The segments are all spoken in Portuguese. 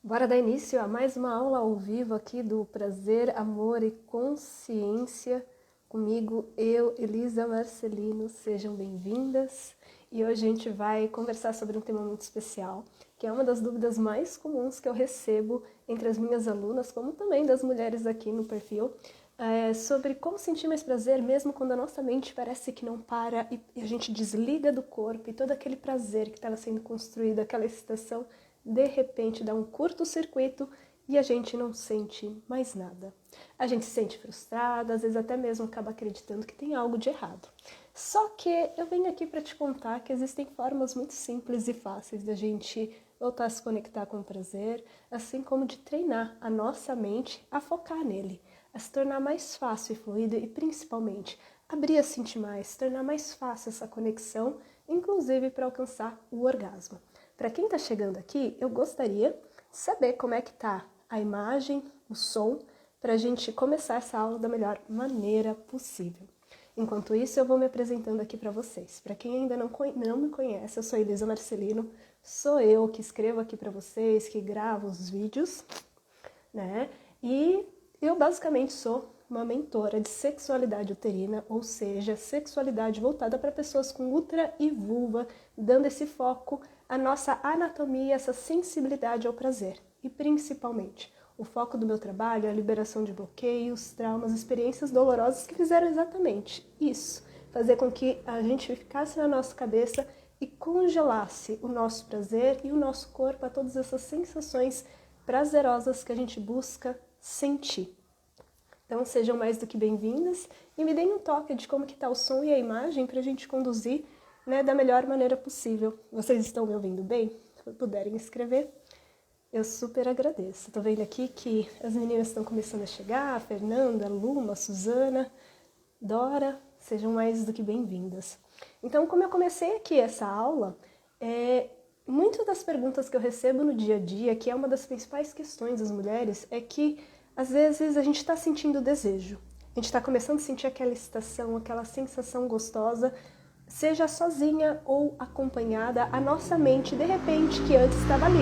Bora dar início a mais uma aula ao vivo aqui do Prazer, Amor e Consciência. Comigo, eu, Elisa Marcelino, sejam bem-vindas. E hoje a gente vai conversar sobre um tema muito especial, que é uma das dúvidas mais comuns que eu recebo entre as minhas alunas, como também das mulheres aqui no perfil, sobre como sentir mais prazer mesmo quando a nossa mente parece que não para e a gente desliga do corpo e todo aquele prazer que estava sendo construído, aquela excitação, de repente dá um curto-circuito e a gente não sente mais nada. A gente se sente frustrada, às vezes até mesmo acaba acreditando que tem algo de errado. Só que eu venho aqui para te contar que existem formas muito simples e fáceis da gente voltar a se conectar com o prazer, assim como de treinar a nossa mente a focar nele, a se tornar mais fácil e fluido e principalmente abrir a sentir mais, tornar mais fácil essa conexão, inclusive para alcançar o orgasmo. Para quem está chegando aqui, eu gostaria de saber como é que está a imagem, o som, para a gente começar essa aula da melhor maneira possível. Enquanto isso, eu vou me apresentando aqui para vocês. Para quem ainda não me conhece, eu sou Elisa Marcelino, sou eu que escrevo aqui para vocês, que gravo os vídeos, né? E eu basicamente sou uma mentora de sexualidade uterina, ou seja, sexualidade voltada para pessoas com útero e vulva, dando esse foco à nossa anatomia, essa sensibilidade ao prazer. E principalmente, o foco do meu trabalho é a liberação de bloqueios, traumas, experiências dolorosas que fizeram exatamente isso, fazer com que a gente ficasse na nossa cabeça e congelasse o nosso prazer e o nosso corpo a todas essas sensações prazerosas que a gente busca sentir. Então sejam mais do que bem-vindas e me deem um toque de como que está o som e a imagem para a gente conduzir, né, da melhor maneira possível. Vocês estão me ouvindo bem? Se puderem escrever, eu super agradeço. Estou vendo aqui que as meninas estão começando a chegar, a Fernanda, a Luma, a Suzana, Dora, sejam mais do que bem-vindas. Então, como eu comecei aqui essa aula, muitas das perguntas que eu recebo no dia a dia, que é uma das principais questões das mulheres, é que às vezes a gente está sentindo desejo, a gente está começando a sentir aquela excitação, aquela sensação gostosa, seja sozinha ou acompanhada, a nossa mente, de repente, que antes estava ali,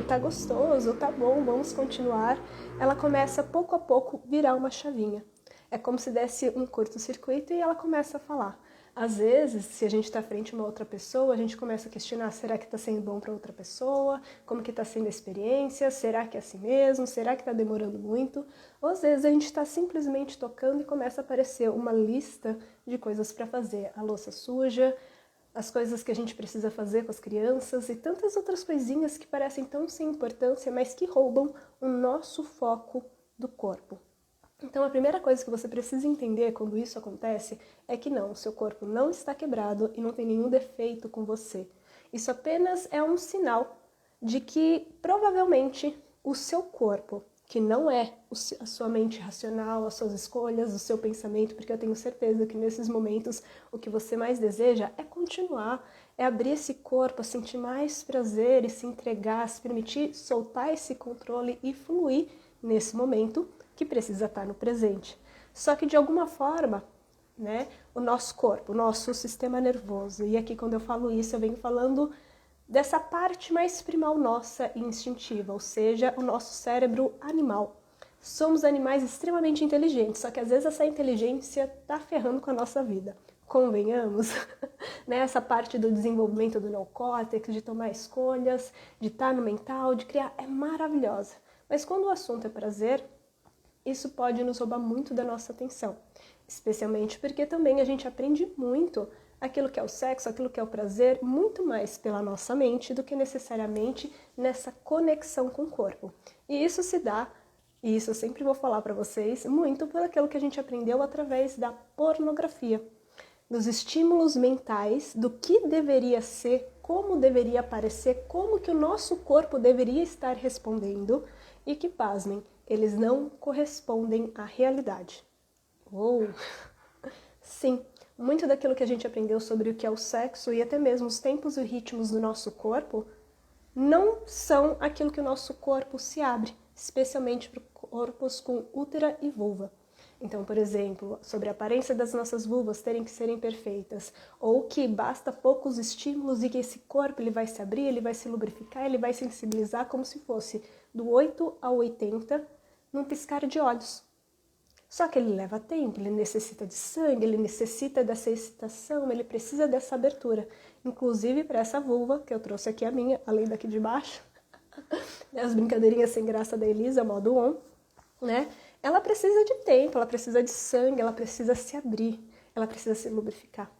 tá gostoso, tá bom, vamos continuar, ela começa pouco a pouco virar uma chavinha. É como se desse um curto-circuito e ela começa a falar. Às vezes, se a gente está frente a uma outra pessoa, a gente começa a questionar, será que está sendo bom para outra pessoa? Como que está sendo a experiência? Será que é assim mesmo? Será que está demorando muito? Ou às vezes a gente está simplesmente tocando e começa a aparecer uma lista de coisas para fazer. A louça suja, as coisas que a gente precisa fazer com as crianças e tantas outras coisinhas que parecem tão sem importância, mas que roubam o nosso foco do corpo. Então a primeira coisa que você precisa entender quando isso acontece é que não, o seu corpo não está quebrado e não tem nenhum defeito com você. Isso apenas é um sinal de que provavelmente o seu corpo, que não é a sua mente racional, as suas escolhas, o seu pensamento, porque eu tenho certeza que nesses momentos o que você mais deseja é continuar, é abrir esse corpo, a sentir mais prazer e se entregar, se permitir soltar esse controle e fluir nesse momento que precisa estar no presente. Só que de alguma forma, né, o nosso corpo, o nosso sistema nervoso, e aqui quando eu falo isso eu venho falando dessa parte mais primal nossa e instintiva, ou seja, o nosso cérebro animal. Somos animais extremamente inteligentes, só que às vezes essa inteligência tá ferrando com a nossa vida. Convenhamos, né? Essa parte do desenvolvimento do neocórtex, de tomar escolhas, de estar no mental, de criar, é maravilhosa. Mas quando o assunto é prazer, isso pode nos roubar muito da nossa atenção, especialmente porque também a gente aprende muito aquilo que é o sexo, aquilo que é o prazer, muito mais pela nossa mente do que necessariamente nessa conexão com o corpo. E isso se dá, e isso eu sempre vou falar para vocês, muito por aquilo que a gente aprendeu através da pornografia, dos estímulos mentais, do que deveria ser, como deveria parecer, como que o nosso corpo deveria estar respondendo e que, pasmem, eles não correspondem à realidade. Sim, muito daquilo que a gente aprendeu sobre o que é o sexo e até mesmo os tempos e ritmos do nosso corpo não são aquilo que o nosso corpo se abre, especialmente para corpos com útero e vulva. Então, por exemplo, sobre a aparência das nossas vulvas terem que serem perfeitas, ou que basta poucos estímulos e que esse corpo ele vai se abrir, ele vai se lubrificar, ele vai sensibilizar como se fosse do 8 ao 80 num piscar de olhos. Só que ele leva tempo, ele necessita de sangue, ele necessita dessa excitação, ele precisa dessa abertura. Inclusive para essa vulva, que eu trouxe aqui a minha, além daqui de baixo, as brincadeirinhas sem graça da Elisa, modo on, né? Ela precisa de tempo, ela precisa de sangue, ela precisa se abrir, ela precisa se lubrificar.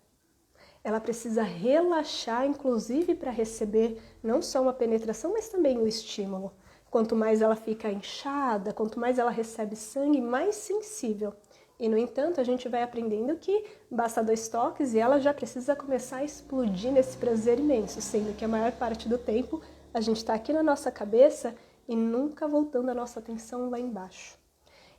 Ela precisa relaxar, inclusive para receber não só uma penetração, mas também o estímulo. Quanto mais ela fica inchada, quanto mais ela recebe sangue, mais sensível. E, no entanto, a gente vai aprendendo que basta 2 toques e ela já precisa começar a explodir nesse prazer imenso, sendo que a maior parte do tempo a gente está aqui na nossa cabeça e nunca voltando a nossa atenção lá embaixo.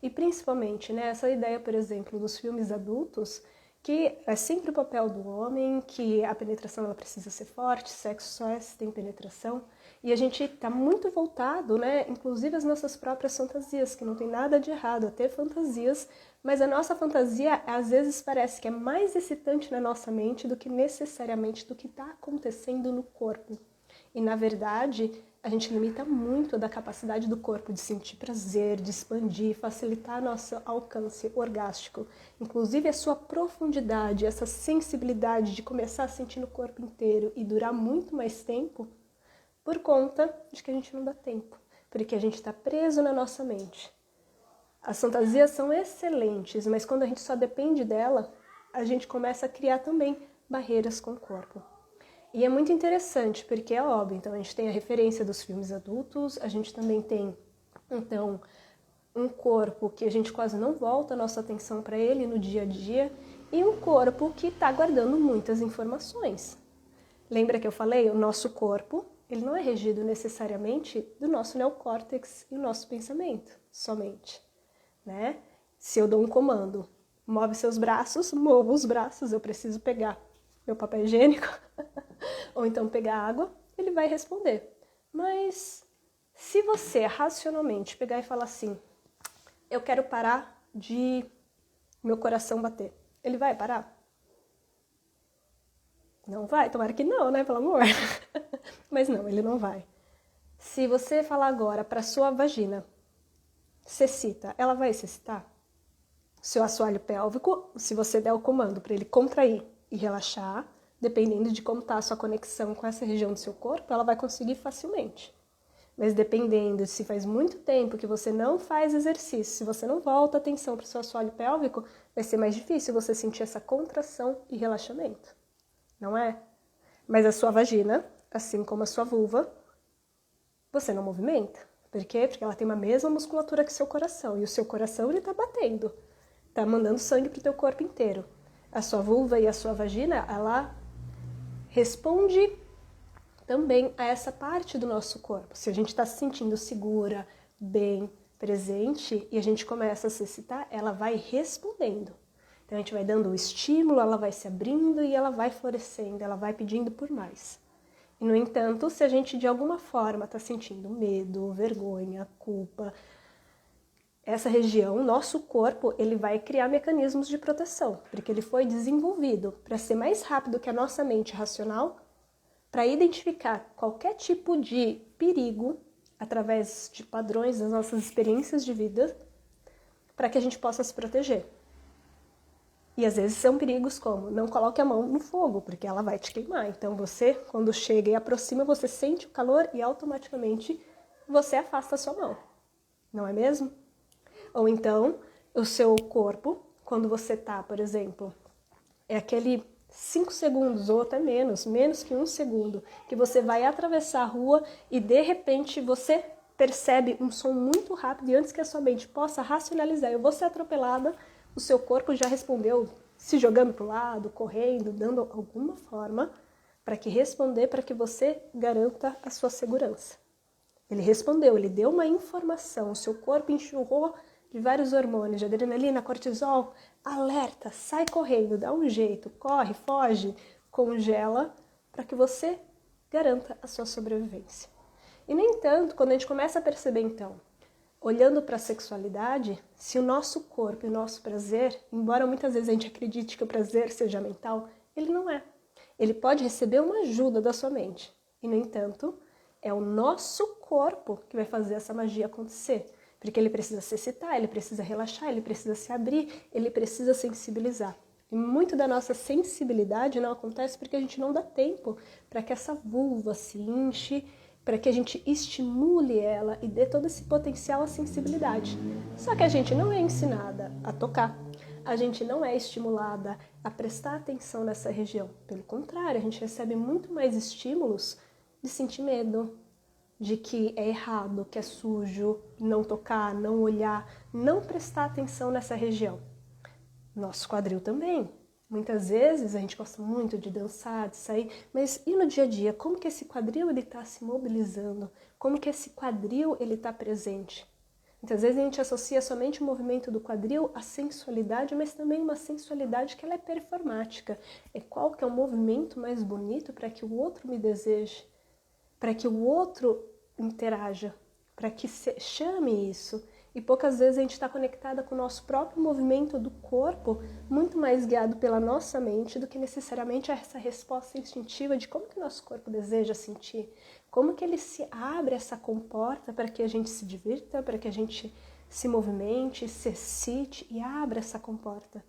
E principalmente, né, essa ideia, por exemplo, dos filmes adultos, que é sempre o papel do homem, que a penetração ela precisa ser forte, sexo só é se tem penetração, e a gente está muito voltado, né, inclusive às nossas próprias fantasias, que não tem nada de errado a ter fantasias, mas a nossa fantasia às vezes parece que é mais excitante na nossa mente do que necessariamente do que está acontecendo no corpo. E na verdade, a gente limita muito da capacidade do corpo de sentir prazer, de expandir, facilitar nosso alcance orgástico. Inclusive a sua profundidade, essa sensibilidade de começar a sentir no corpo inteiro e durar muito mais tempo, por conta de que a gente não dá tempo, porque a gente está preso na nossa mente. As fantasias são excelentes, mas quando a gente só depende dela, a gente começa a criar também barreiras com o corpo. E é muito interessante, porque é óbvio, então a gente tem a referência dos filmes adultos, a gente também tem, então, um corpo que a gente quase não volta a nossa atenção para ele no dia a dia, e um corpo que está guardando muitas informações. Lembra que eu falei? O nosso corpo, ele não é regido necessariamente do nosso neocórtex e do nosso pensamento, somente, né? Se eu dou um comando, move seus braços, movo os braços, eu preciso pegar meu papel higiênico, ou então pegar água, ele vai responder. Mas se você racionalmente pegar e falar assim, eu quero parar de meu coração bater, ele vai parar? Não vai? Tomara que não, né? Pelo amor. Mas não, ele não vai. Se você falar agora para sua vagina, cecita, ela vai cecitar? Seu assoalho pélvico, se você der o comando para ele contrair e relaxar, dependendo de como está a sua conexão com essa região do seu corpo, ela vai conseguir facilmente. Mas dependendo se faz muito tempo que você não faz exercício, se você não volta a atenção para o seu assoalho pélvico, vai ser mais difícil você sentir essa contração e relaxamento. Não é? Mas a sua vagina, assim como a sua vulva, você não movimenta. Por quê? Porque ela tem a mesma musculatura que seu coração. E o seu coração, ele está batendo. Está mandando sangue para o teu corpo inteiro. A sua vulva e a sua vagina, ela responde também a essa parte do nosso corpo. Se a gente está se sentindo segura, bem, presente, e a gente começa a se excitar, ela vai respondendo. Então a gente vai dando o estímulo, ela vai se abrindo e ela vai florescendo, ela vai pedindo por mais. E no entanto, se a gente de alguma forma está sentindo medo, vergonha, culpa, essa região, nosso corpo, ele vai criar mecanismos de proteção, porque ele foi desenvolvido para ser mais rápido que a nossa mente racional, para identificar qualquer tipo de perigo através de padrões das nossas experiências de vida, para que a gente possa se proteger. E às vezes são perigos como, não coloque a mão no fogo, porque ela vai te queimar. Então você, quando chega e aproxima, você sente o calor e automaticamente você afasta a sua mão. Não é mesmo? Ou então, o seu corpo, quando você tá, por exemplo, é aquele 5 segundos ou até menos que 1 segundo, que você vai atravessar a rua e de repente você percebe um som muito rápido e antes que a sua mente possa racionalizar, eu vou ser atropelada, o seu corpo já respondeu se jogando para o lado, correndo, dando alguma forma para que você garanta a sua segurança. Ele respondeu, ele deu uma informação, o seu corpo enxurrou de vários hormônios, de adrenalina, cortisol, alerta, sai correndo, dá um jeito, corre, foge, congela, para que você garanta a sua sobrevivência. E, no entanto, quando a gente começa a perceber, então, olhando para a sexualidade, se o nosso corpo e o nosso prazer, embora muitas vezes a gente acredite que o prazer seja mental, ele não é. Ele pode receber uma ajuda da sua mente. E, no entanto, é o nosso corpo que vai fazer essa magia acontecer. Porque ele precisa se excitar, ele precisa relaxar, ele precisa se abrir, ele precisa sensibilizar. E muito da nossa sensibilidade não acontece porque a gente não dá tempo para que essa vulva se inche, para que a gente estimule ela e dê todo esse potencial à sensibilidade. Só que a gente não é ensinada a tocar, a gente não é estimulada a prestar atenção nessa região. Pelo contrário, a gente recebe muito mais estímulos de sentir medo, de que é errado, que é sujo, não tocar, não olhar, não prestar atenção nessa região. Nosso quadril também. Muitas vezes a gente gosta muito de dançar, de sair, mas e no dia a dia? Como que esse quadril está se mobilizando? Como que esse quadril está presente? Muitas vezes a gente associa somente o movimento do quadril à sensualidade, mas também uma sensualidade que ela é performática. É qual que é o movimento mais bonito para que o outro me deseje, para que o outro interaja, para que chame isso. E poucas vezes a gente está conectada com o nosso próprio movimento do corpo, muito mais guiado pela nossa mente do que necessariamente essa resposta instintiva de como que o nosso corpo deseja sentir, como que ele se abre, essa comporta para que a gente se divirta, para que a gente se movimente, se excite e abra essa comporta.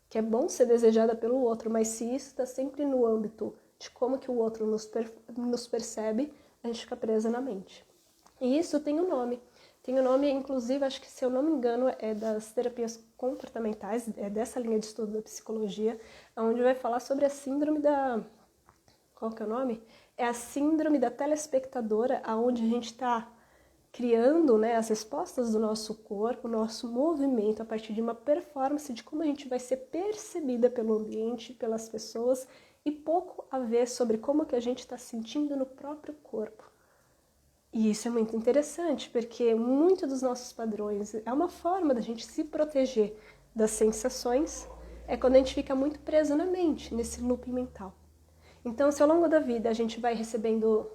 Que é bom ser desejada pelo outro, mas se isso está sempre no âmbito de como que o outro nos percebe, a gente fica presa na mente. E isso tem um nome. Tem um nome, inclusive, acho que se eu não me engano, é das terapias comportamentais, é dessa linha de estudo da psicologia, onde vai falar sobre a síndrome da... Qual que é o nome? É a síndrome da telespectadora, onde a gente está criando, né, as respostas do nosso corpo, nosso movimento, a partir de uma performance de como a gente vai ser percebida pelo ambiente, pelas pessoas, e pouco a ver sobre como que a gente está sentindo no próprio corpo. E isso é muito interessante, porque muito dos nossos padrões é uma forma da gente se proteger das sensações, é quando a gente fica muito preso na mente, nesse looping mental. Então, se ao longo da vida a gente vai recebendo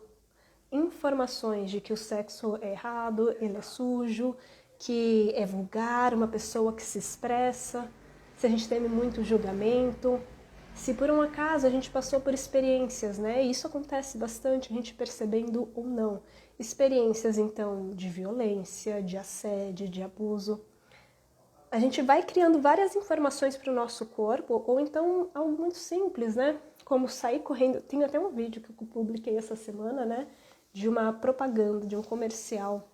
informações de que o sexo é errado, ele é sujo, que é vulgar, uma pessoa que se expressa, se a gente teme muito julgamento, se por um acaso a gente passou por experiências, né? E isso acontece bastante, a gente percebendo ou não. Experiências, então, de violência, de assédio, de abuso. A gente vai criando várias informações para o nosso corpo, ou então algo muito simples, né? Como sair correndo. Tem até um vídeo que eu publiquei essa semana, né? De uma propaganda, de um comercial,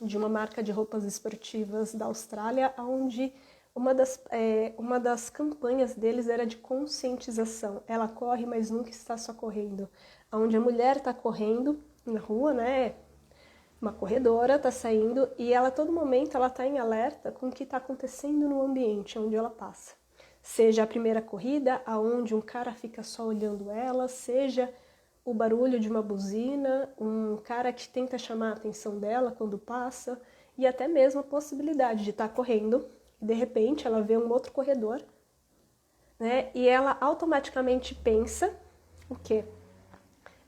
de uma marca de roupas esportivas da Austrália, onde uma das campanhas deles era de conscientização. Ela corre, mas nunca está só correndo. Onde a mulher está correndo na rua, né? Uma corredora está saindo e ela a todo momento ela está em alerta com o que está acontecendo no ambiente onde ela passa. Seja a primeira corrida, aonde um cara fica só olhando ela, seja o barulho de uma buzina, um cara que tenta chamar a atenção dela quando passa, e até mesmo a possibilidade de estar correndo e de repente ela vê um outro corredor, né? E ela automaticamente pensa o quê?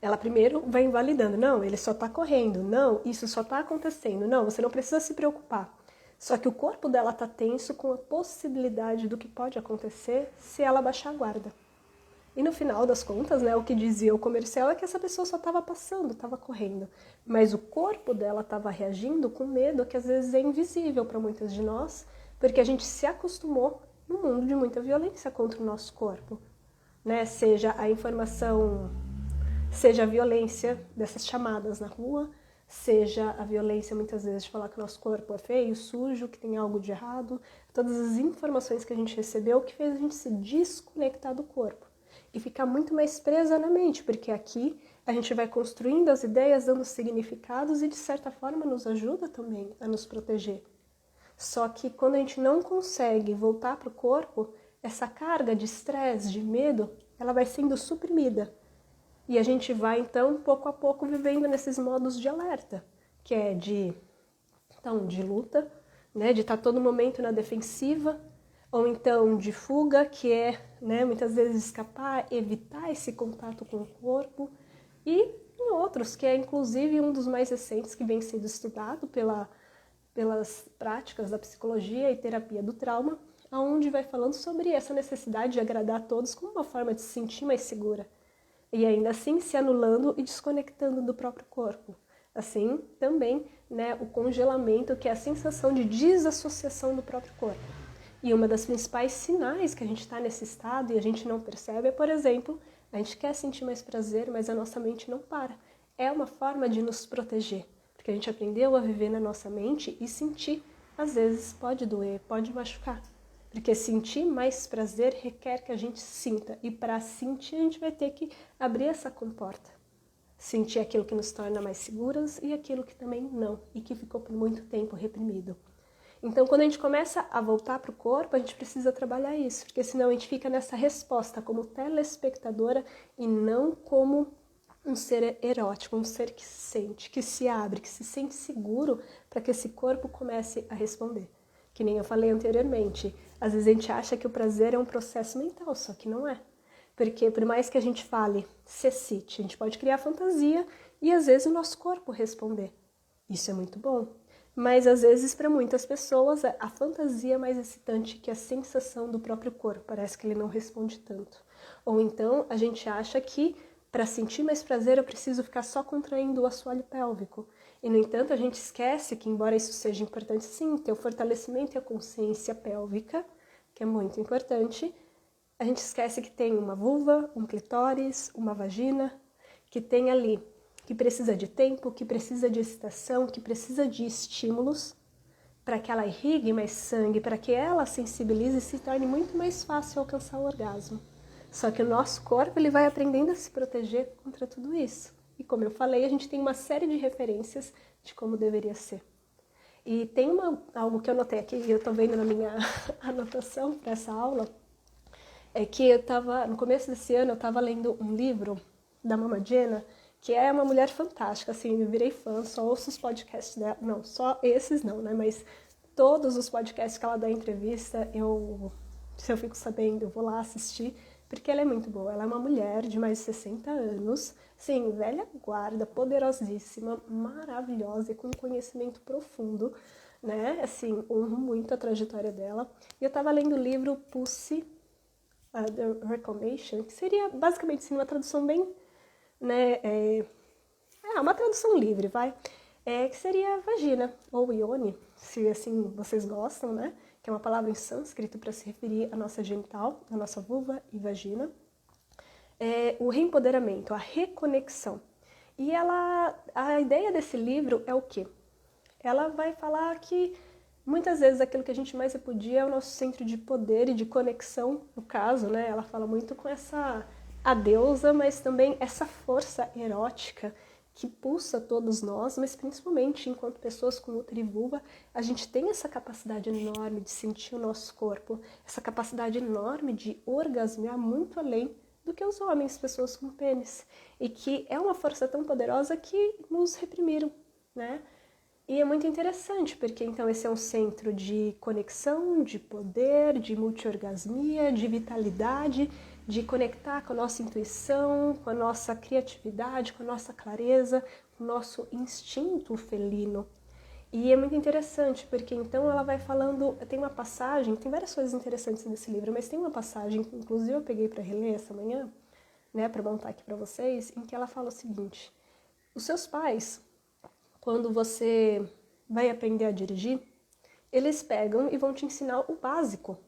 Ela primeiro vai invalidando. Não, ele só está correndo. Não, isso só está acontecendo. Não, você não precisa se preocupar. Só que o corpo dela está tenso com a possibilidade do que pode acontecer se ela baixar a guarda. E no final das contas, né, o que dizia o comercial é que essa pessoa só estava passando, estava correndo. Mas o corpo dela estava reagindo com medo que às vezes é invisível para muitas de nós, porque a gente se acostumou num mundo de muita violência contra o nosso corpo. Né? Seja a informação... Seja a violência dessas chamadas na rua, seja a violência muitas vezes de falar que o nosso corpo é feio, sujo, que tem algo de errado, todas as informações que a gente recebeu que fez a gente se desconectar do corpo e ficar muito mais presa na mente, porque aqui a gente vai construindo as ideias, dando significados e de certa forma nos ajuda também a nos proteger. Só que quando a gente não consegue voltar para o corpo, essa carga de estresse, de medo, ela vai sendo suprimida. E a gente vai, então, pouco a pouco, vivendo nesses modos de alerta, que é de luta, né, de estar todo momento na defensiva, ou então de fuga, que é, né, muitas vezes escapar, evitar esse contato com o corpo, e em outros, que é inclusive um dos mais recentes que vem sendo estudado pelas práticas da psicologia e terapia do trauma, onde vai falando sobre essa necessidade de agradar a todos como uma forma de se sentir mais segura. E ainda assim se anulando e desconectando do próprio corpo. Assim, também, né, o congelamento, que é a sensação de desassociação do próprio corpo. E uma das principais sinais que a gente está nesse estado e a gente não percebe é, por exemplo, a gente quer sentir mais prazer, mas a nossa mente não para. É uma forma de nos proteger, porque a gente aprendeu a viver na nossa mente e sentir, às vezes, pode doer, pode machucar. Porque sentir mais prazer requer que a gente sinta. E para sentir, a gente vai ter que abrir essa comporta. Sentir aquilo que nos torna mais seguras e aquilo que também não. E que ficou por muito tempo reprimido. Então, quando a gente começa a voltar para o corpo, a gente precisa trabalhar isso. Porque senão a gente fica nessa resposta como telespectadora e não como um ser erótico, um ser que sente, que se abre, que se sente seguro para que esse corpo comece a responder. Que nem eu falei anteriormente, às vezes a gente acha que o prazer é um processo mental, só que não é. Porque por mais que a gente fale, se excite, a gente pode criar fantasia e às vezes o nosso corpo responder. Isso é muito bom. Mas às vezes para muitas pessoas a fantasia é mais excitante que a sensação do próprio corpo, parece que ele não responde tanto. Ou então a gente acha que para sentir mais prazer eu preciso ficar só contraindo o assoalho pélvico. E, no entanto, a gente esquece que, embora isso seja importante, sim, ter o fortalecimento e a consciência pélvica, que é muito importante, a gente esquece que tem uma vulva, um clitóris, uma vagina, que tem ali, que precisa de tempo, que precisa de excitação, que precisa de estímulos, para que ela irrigue mais sangue, para que ela sensibilize e se torne muito mais fácil alcançar o orgasmo. Só que o nosso corpo ele vai aprendendo a se proteger contra tudo isso. E como eu falei, a gente tem uma série de referências de como deveria ser. E tem algo que eu notei aqui, e eu estou vendo na minha anotação para essa aula, é que no começo desse ano, eu estava lendo um livro da Mama Jenna, que é uma mulher fantástica, assim, eu virei fã, só ouço os podcasts dela, não, só esses não, né, mas todos os podcasts que ela dá entrevista, se eu fico sabendo, eu vou lá assistir, porque ela é muito boa. Ela é uma mulher de mais de 60 anos, sim, velha guarda, poderosíssima, maravilhosa e com conhecimento profundo, né? Assim, honro muito a trajetória dela. E eu tava lendo o livro Pussy, The Reclamation, que seria basicamente assim, uma tradução bem, né? Uma tradução livre, vai. Que seria vagina, ou ione, se assim vocês gostam, né? Que é uma palavra em sânscrito para se referir à nossa genital, à nossa vulva e vagina. O reempoderamento, a reconexão. E a ideia desse livro é o quê? Ela vai falar que muitas vezes aquilo que a gente mais repudia é o nosso centro de poder e de conexão, no caso, né? Ela fala muito com a deusa, mas também essa força erótica que pulsa todos nós, mas principalmente enquanto pessoas com útero e vulva, a gente tem essa capacidade enorme de sentir o nosso corpo, essa capacidade enorme de orgasmear muito além do que os homens, pessoas com pênis, e que é uma força tão poderosa que nos reprimiram, né? E é muito interessante, porque então esse é um centro de conexão, de poder, de multiorgasmia, de vitalidade, de conectar com a nossa intuição, com a nossa criatividade, com a nossa clareza, com o nosso instinto felino. E é muito interessante, porque então ela vai falando, tem uma passagem, tem várias coisas interessantes nesse livro, mas tem uma passagem que inclusive eu peguei para reler essa manhã, né, para montar aqui para vocês, em que ela fala o seguinte: os seus pais, quando você vai aprender a dirigir, eles pegam e vão te ensinar o básico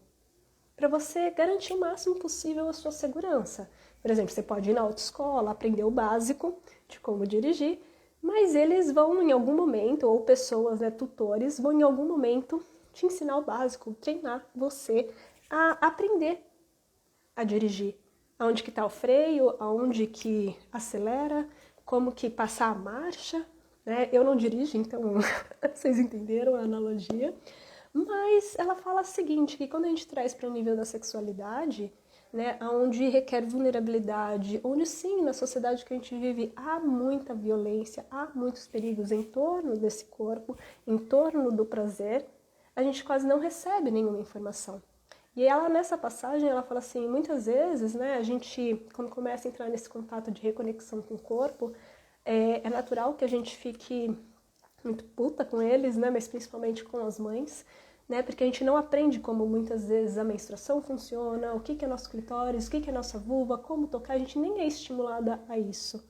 para você garantir o máximo possível a sua segurança. Por exemplo, você pode ir na autoescola, aprender o básico de como dirigir, mas eles vão em algum momento, ou pessoas, né, tutores, vão em algum momento te ensinar o básico, treinar você a aprender a dirigir. Aonde que está o freio, aonde que acelera, como que passar a marcha, né? Eu não dirijo, então vocês entenderam a analogia. Mas ela fala o seguinte, que quando a gente traz para o nível da sexualidade, né, onde requer vulnerabilidade, onde sim, na sociedade que a gente vive, há muita violência, há muitos perigos em torno desse corpo, em torno do prazer, a gente quase não recebe nenhuma informação. E ela, nessa passagem, ela fala assim, muitas vezes, né, a gente, quando começa a entrar nesse contato de reconexão com o corpo, é natural que a gente fique muito puta com eles, né? Mas principalmente com as mães, né? Porque a gente não aprende como muitas vezes a menstruação funciona, o que é nosso clitóris, o que é nossa vulva, como tocar, a gente nem é estimulada a isso.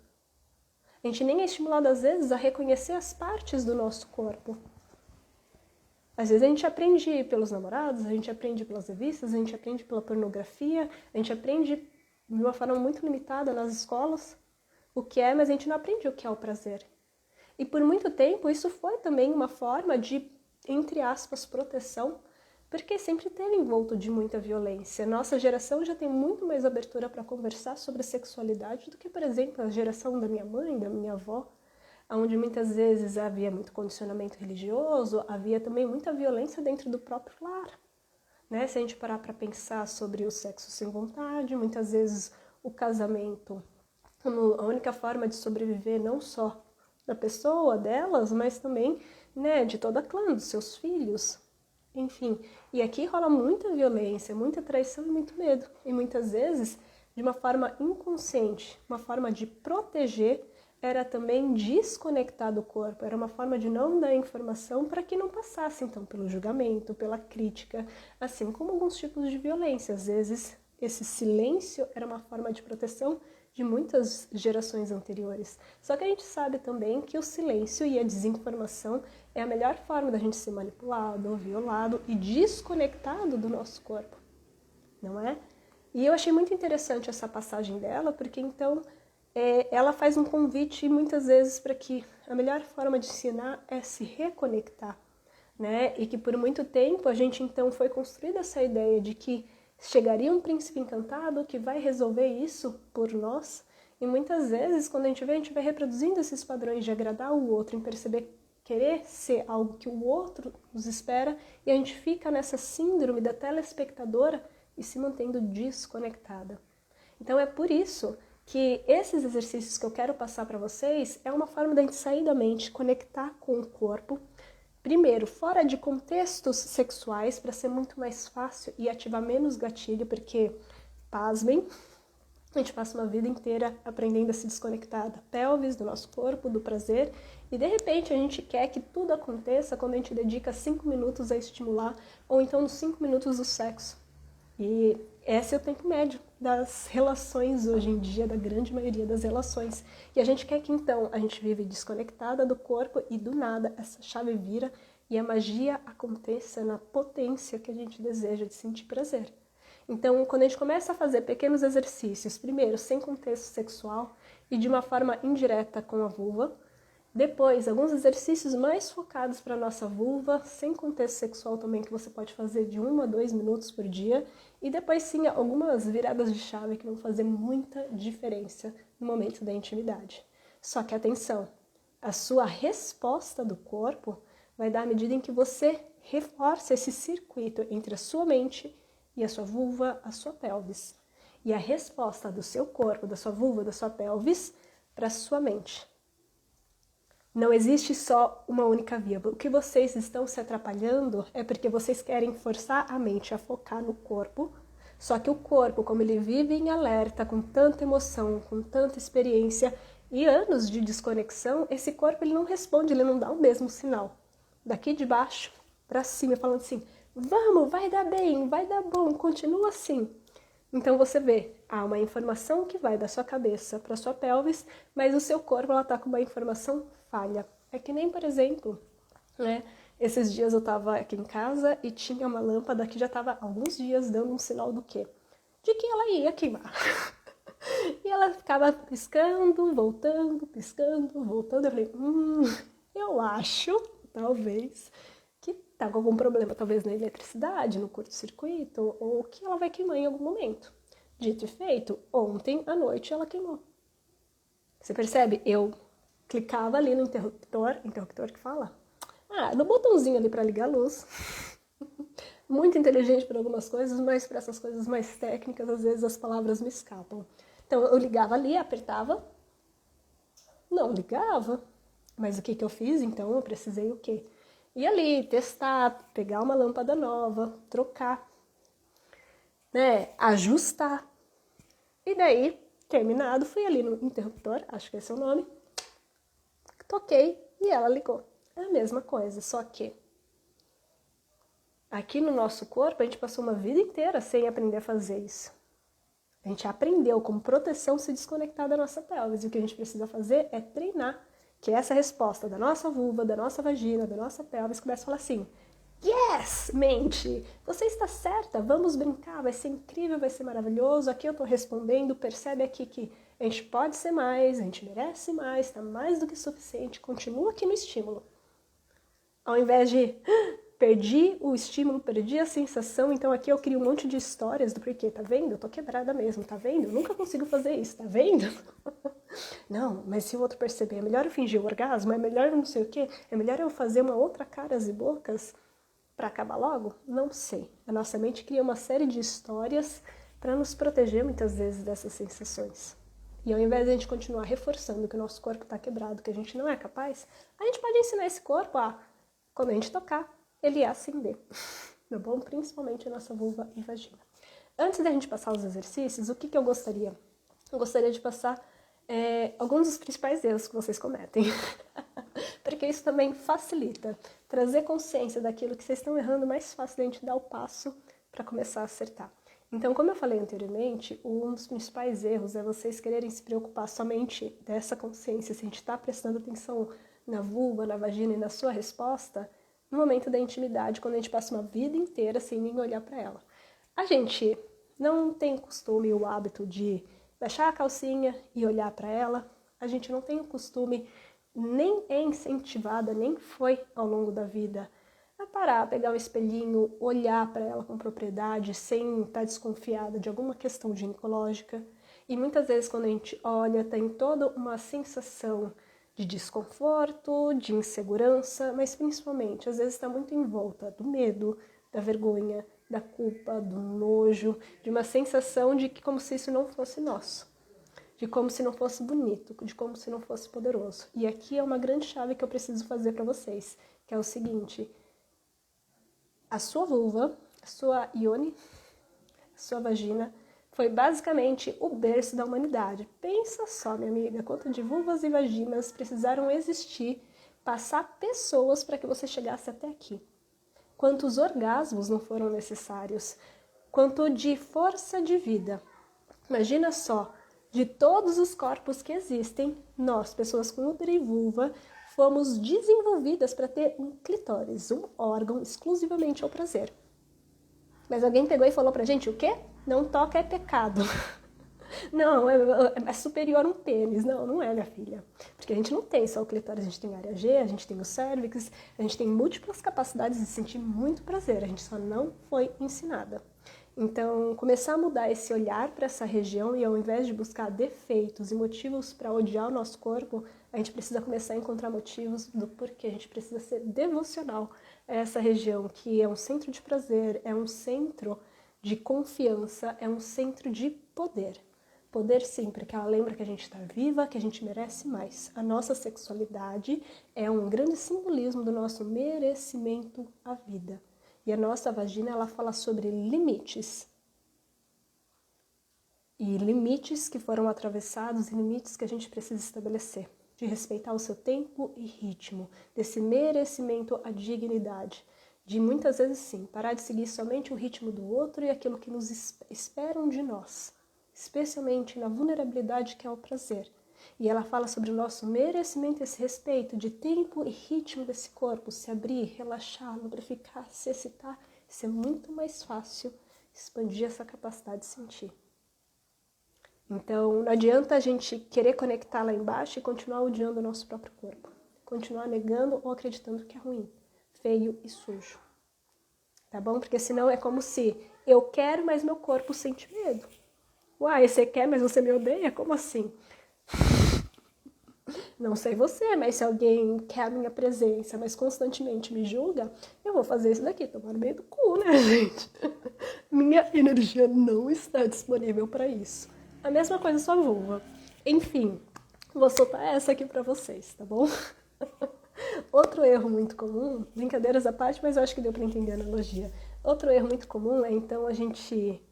A gente nem é estimulado, às vezes, a reconhecer as partes do nosso corpo. Às vezes a gente aprende pelos namorados, a gente aprende pelas revistas, a gente aprende pela pornografia, a gente aprende de uma forma muito limitada nas escolas o que é, mas a gente não aprende o que é o prazer. E por muito tempo isso foi também uma forma de, entre aspas, proteção, porque sempre teve envolto de muita violência. Nossa geração já tem muito mais abertura para conversar sobre sexualidade do que, por exemplo, a geração da minha mãe, da minha avó, onde muitas vezes havia muito condicionamento religioso, havia também muita violência dentro do próprio lar. Né? Se a gente parar para pensar sobre o sexo sem vontade, muitas vezes o casamento como a única forma de sobreviver não só da pessoa, delas, mas também, né, de toda a clã, dos seus filhos. Enfim, e aqui rola muita violência, muita traição e muito medo. E muitas vezes, de uma forma inconsciente, uma forma de proteger, era também desconectar do corpo. Era uma forma de não dar informação para que não passasse, então, pelo julgamento, pela crítica, assim como alguns tipos de violência. Às vezes, esse silêncio era uma forma de proteção de muitas gerações anteriores. Só que a gente sabe também que o silêncio e a desinformação é a melhor forma da gente ser manipulado, violado e desconectado do nosso corpo, não é? E eu achei muito interessante essa passagem dela, porque então ela faz um convite muitas vezes para que a melhor forma de ensinar é se reconectar, né? E que por muito tempo a gente então foi construída essa ideia de que chegaria um príncipe encantado que vai resolver isso por nós. E muitas vezes, quando a gente vai reproduzindo esses padrões de agradar o outro, em perceber querer ser algo que o outro nos espera, e a gente fica nessa síndrome da telespectadora e se mantendo desconectada. Então é por isso que esses exercícios que eu quero passar para vocês é uma forma da gente sair da mente, conectar com o corpo, primeiro, fora de contextos sexuais, para ser muito mais fácil e ativar menos gatilho, porque, pasmem, a gente passa uma vida inteira aprendendo a se desconectar da pelvis, do nosso corpo, do prazer, e de repente a gente quer que tudo aconteça quando a gente dedica 5 minutos a estimular, ou então nos 5 minutos do sexo. E esse é o tempo médio das relações hoje em dia, da grande maioria das relações. E a gente quer que então a gente vive desconectada do corpo e do nada essa chave vira e a magia aconteça na potência que a gente deseja de sentir prazer. Então, quando a gente começa a fazer pequenos exercícios, primeiro sem contexto sexual e de uma forma indireta com a vulva, depois, alguns exercícios mais focados para a nossa vulva, sem contexto sexual também, que você pode fazer de 1 a 2 minutos por dia. E depois, sim, algumas viradas de chave que vão fazer muita diferença no momento da intimidade. Só que, atenção, a sua resposta do corpo vai dar à medida em que você reforça esse circuito entre a sua mente e a sua vulva, a sua pelvis. E a resposta do seu corpo, da sua vulva, da sua pelvis, para a sua mente. Não existe só uma única via. O que vocês estão se atrapalhando é porque vocês querem forçar a mente a focar no corpo, só que o corpo, como ele vive em alerta, com tanta emoção, com tanta experiência e anos de desconexão, esse corpo ele não responde, ele não dá o mesmo sinal. Daqui de baixo para cima, falando assim, vamos, vai dar bem, vai dar bom, continua assim. Então você vê, há uma informação que vai da sua cabeça para sua pelvis, mas o seu corpo está com uma informação falha. É que nem, por exemplo, né, esses dias eu estava aqui em casa e tinha uma lâmpada que já estava há alguns dias dando um sinal do quê? De que ela ia queimar. E ela ficava piscando, voltando, piscando, voltando. Eu falei, eu acho, talvez, que tá com algum problema, talvez na eletricidade, no curto-circuito, ou que ela vai queimar em algum momento. Dito e feito, ontem à noite ela queimou. Você percebe? Eu clicava ali no interruptor que fala, no botãozinho ali para ligar a luz. Muito inteligente para algumas coisas, mas para essas coisas mais técnicas, às vezes as palavras me escapam. Então eu ligava ali, apertava, não ligava. Mas o que eu fiz? Então eu precisei o quê? Ir ali, testar, pegar uma lâmpada nova, trocar, né? Ajustar. E daí, terminado, fui ali no interruptor, acho que esse é o nome, toquei e ela ligou. É a mesma coisa, só que aqui no nosso corpo a gente passou uma vida inteira sem aprender a fazer isso. A gente aprendeu como proteção se desconectar da nossa pelvis. E o que a gente precisa fazer é treinar, que essa resposta da nossa vulva, da nossa vagina, da nossa pelvis começa a falar assim: yes, mente, você está certa, vamos brincar, vai ser incrível, vai ser maravilhoso, aqui eu estou respondendo, percebe aqui que a gente pode ser mais, a gente merece mais, está mais do que suficiente, continua aqui no estímulo. Ao invés de perdi o estímulo, perdi a sensação, então aqui eu crio um monte de histórias do porquê, tá vendo? Eu tô quebrada mesmo, tá vendo? Eu nunca consigo fazer isso, tá vendo? Não, mas se o outro perceber, é melhor eu fingir o orgasmo, é melhor eu não sei o quê, é melhor eu fazer uma outra caras e bocas para acabar logo? Não sei. A nossa mente cria uma série de histórias para nos proteger muitas vezes dessas sensações. E ao invés de a gente continuar reforçando que o nosso corpo está quebrado, que a gente não é capaz, a gente pode ensinar esse corpo a, quando a gente tocar, ele ia acender, tá bom? Principalmente a nossa vulva e vagina. Antes da gente passar os exercícios, o que eu gostaria? Eu gostaria de passar alguns dos principais erros que vocês cometem. Porque isso também facilita. Trazer consciência daquilo que vocês estão errando, mais fácil da gente dar o passo para começar a acertar. Então, como eu falei anteriormente, um dos principais erros é vocês quererem se preocupar somente dessa consciência, se a gente está prestando atenção na vulva, na vagina e na sua resposta, no momento da intimidade, quando a gente passa uma vida inteira sem nem olhar para ela. A gente não tem o costume, o hábito de baixar a calcinha e olhar para ela. A gente não tem o costume, nem é incentivada, nem foi ao longo da vida, a parar, pegar um espelhinho, olhar para ela com propriedade, sem estar desconfiada de alguma questão ginecológica. E muitas vezes quando a gente olha, tem toda uma sensação de desconforto, de insegurança, mas principalmente, às vezes está muito em volta do medo, da vergonha, da culpa, do nojo, de uma sensação de que como se isso não fosse nosso, de como se não fosse bonito, de como se não fosse poderoso. E aqui é uma grande chave que eu preciso fazer para vocês, que é o seguinte: a sua vulva, a sua yoni, a sua vagina, foi basicamente o berço da humanidade. Pensa só, minha amiga, quanto de vulvas e vaginas precisaram existir, passar pessoas para que você chegasse até aqui. Quantos orgasmos não foram necessários, quanto de força de vida. Imagina só, de todos os corpos que existem, nós, pessoas com útero e vulva, fomos desenvolvidas para ter um clitóris, um órgão exclusivamente ao prazer. Mas alguém pegou e falou pra gente o quê? Não toca é pecado. Não, é superior a um pênis. Não, não é, minha filha. Porque a gente não tem só o clitóris, a gente tem a área G, a gente tem o cérvix, a gente tem múltiplas capacidades de sentir muito prazer, a gente só não foi ensinada. Então, começar a mudar esse olhar para essa região e ao invés de buscar defeitos e motivos para odiar o nosso corpo, a gente precisa começar a encontrar motivos do porquê. A gente precisa ser devocional a essa região, que é um centro de prazer, é um centro de confiança, é um centro de poder. Poder sim, porque ela lembra que a gente está viva, que a gente merece mais. A nossa sexualidade é um grande simbolismo do nosso merecimento à vida. E a nossa vagina, ela fala sobre limites. E limites que foram atravessados, e limites que a gente precisa estabelecer. De respeitar o seu tempo e ritmo, desse merecimento à dignidade. De muitas vezes sim, parar de seguir somente o ritmo do outro e aquilo que nos esperam de nós. Especialmente na vulnerabilidade que é o prazer. E ela fala sobre o nosso merecimento, esse respeito de tempo e ritmo desse corpo, se abrir, relaxar, lubrificar, se excitar, ser muito mais fácil expandir essa capacidade de sentir. Então, não adianta a gente querer conectar lá embaixo e continuar odiando o nosso próprio corpo. Continuar negando ou acreditando que é ruim, feio e sujo. Tá bom? Porque senão é como se eu quero, mas meu corpo sente medo. Uai, você quer, mas você me odeia? Como assim? Não sei você, mas se alguém quer a minha presença, mas constantemente me julga, eu vou fazer isso daqui, tomar no meio do cu, né, gente? Minha energia não está disponível para isso. A mesma coisa sua vulva. Enfim, vou soltar essa aqui para vocês, tá bom? Outro erro muito comum, brincadeiras à parte, mas eu acho que deu para entender a analogia. Outro erro muito comum é, então, a gente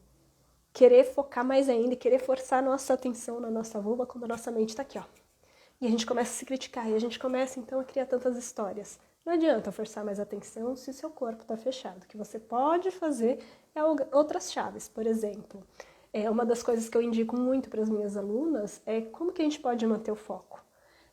querer focar mais ainda e querer forçar a nossa atenção na nossa vulva quando a nossa mente está aqui, ó. E a gente começa a se criticar, e a gente começa, então, a criar tantas histórias. Não adianta forçar mais atenção se o seu corpo está fechado. O que você pode fazer é outras chaves, por exemplo. Uma das coisas que eu indico muito para as minhas alunas é como que a gente pode manter o foco,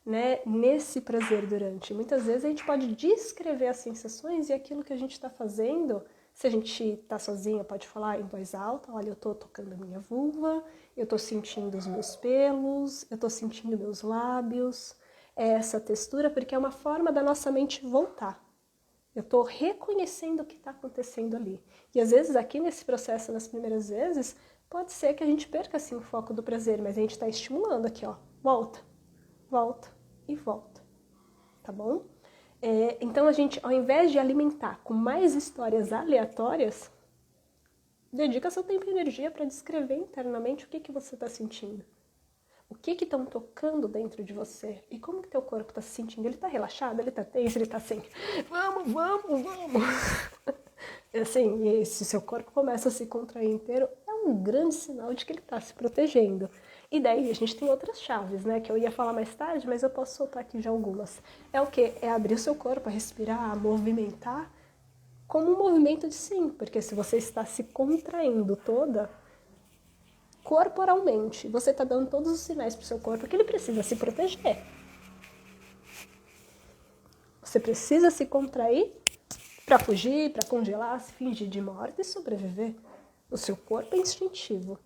né, nesse prazer durante. Muitas vezes a gente pode descrever as sensações e aquilo que a gente está fazendo. Se a gente está sozinha, pode falar em voz alta, olha, eu estou tocando a minha vulva, eu estou sentindo os meus pelos, eu estou sentindo meus lábios, essa textura, porque é uma forma da nossa mente voltar. Eu estou reconhecendo o que está acontecendo ali. E às vezes aqui nesse processo, nas primeiras vezes, pode ser que a gente perca assim o foco do prazer, mas a gente está estimulando aqui, ó, volta, volta e volta, tá bom? Então a gente, ao invés de alimentar com mais histórias aleatórias, dedica seu tempo e energia para descrever internamente o que você está sentindo. O que estão tocando dentro de você? E como que teu corpo está se sentindo? Ele está relaxado? Ele está tenso? Ele está assim, vamos. Assim, e se seu corpo começa a se contrair inteiro, é um grande sinal de que ele está se protegendo. E daí a gente tem outras chaves, né? Que eu ia falar mais tarde, mas eu posso soltar aqui já algumas. É o quê? É abrir o seu corpo, a respirar, a movimentar, como um movimento de sim. Porque se você está se contraindo toda, corporalmente, você está dando todos os sinais para o seu corpo que ele precisa se proteger. Você precisa se contrair para fugir, para congelar, se fingir de morte e sobreviver. O seu corpo é instintivo.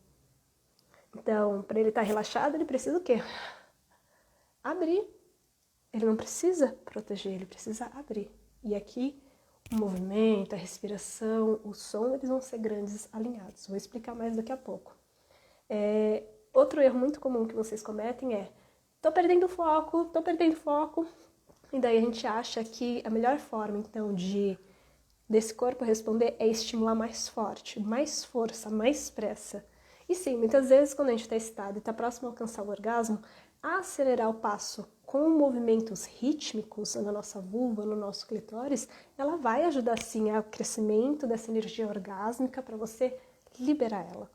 Então, para ele estar relaxado, ele precisa o quê? Abrir. Ele não precisa proteger, ele precisa abrir. E aqui, o movimento, a respiração, o som, eles vão ser grandes alinhados. Vou explicar mais daqui a pouco. Outro erro muito comum que vocês cometem é tô perdendo foco, e daí a gente acha que a melhor forma, então, desse corpo responder é estimular mais forte, mais força, mais pressa. E sim, muitas vezes quando a gente está excitado e está próximo a alcançar o orgasmo, acelerar o passo com movimentos rítmicos na nossa vulva, no nosso clitóris, ela vai ajudar sim ao crescimento dessa energia orgásmica para você liberar ela.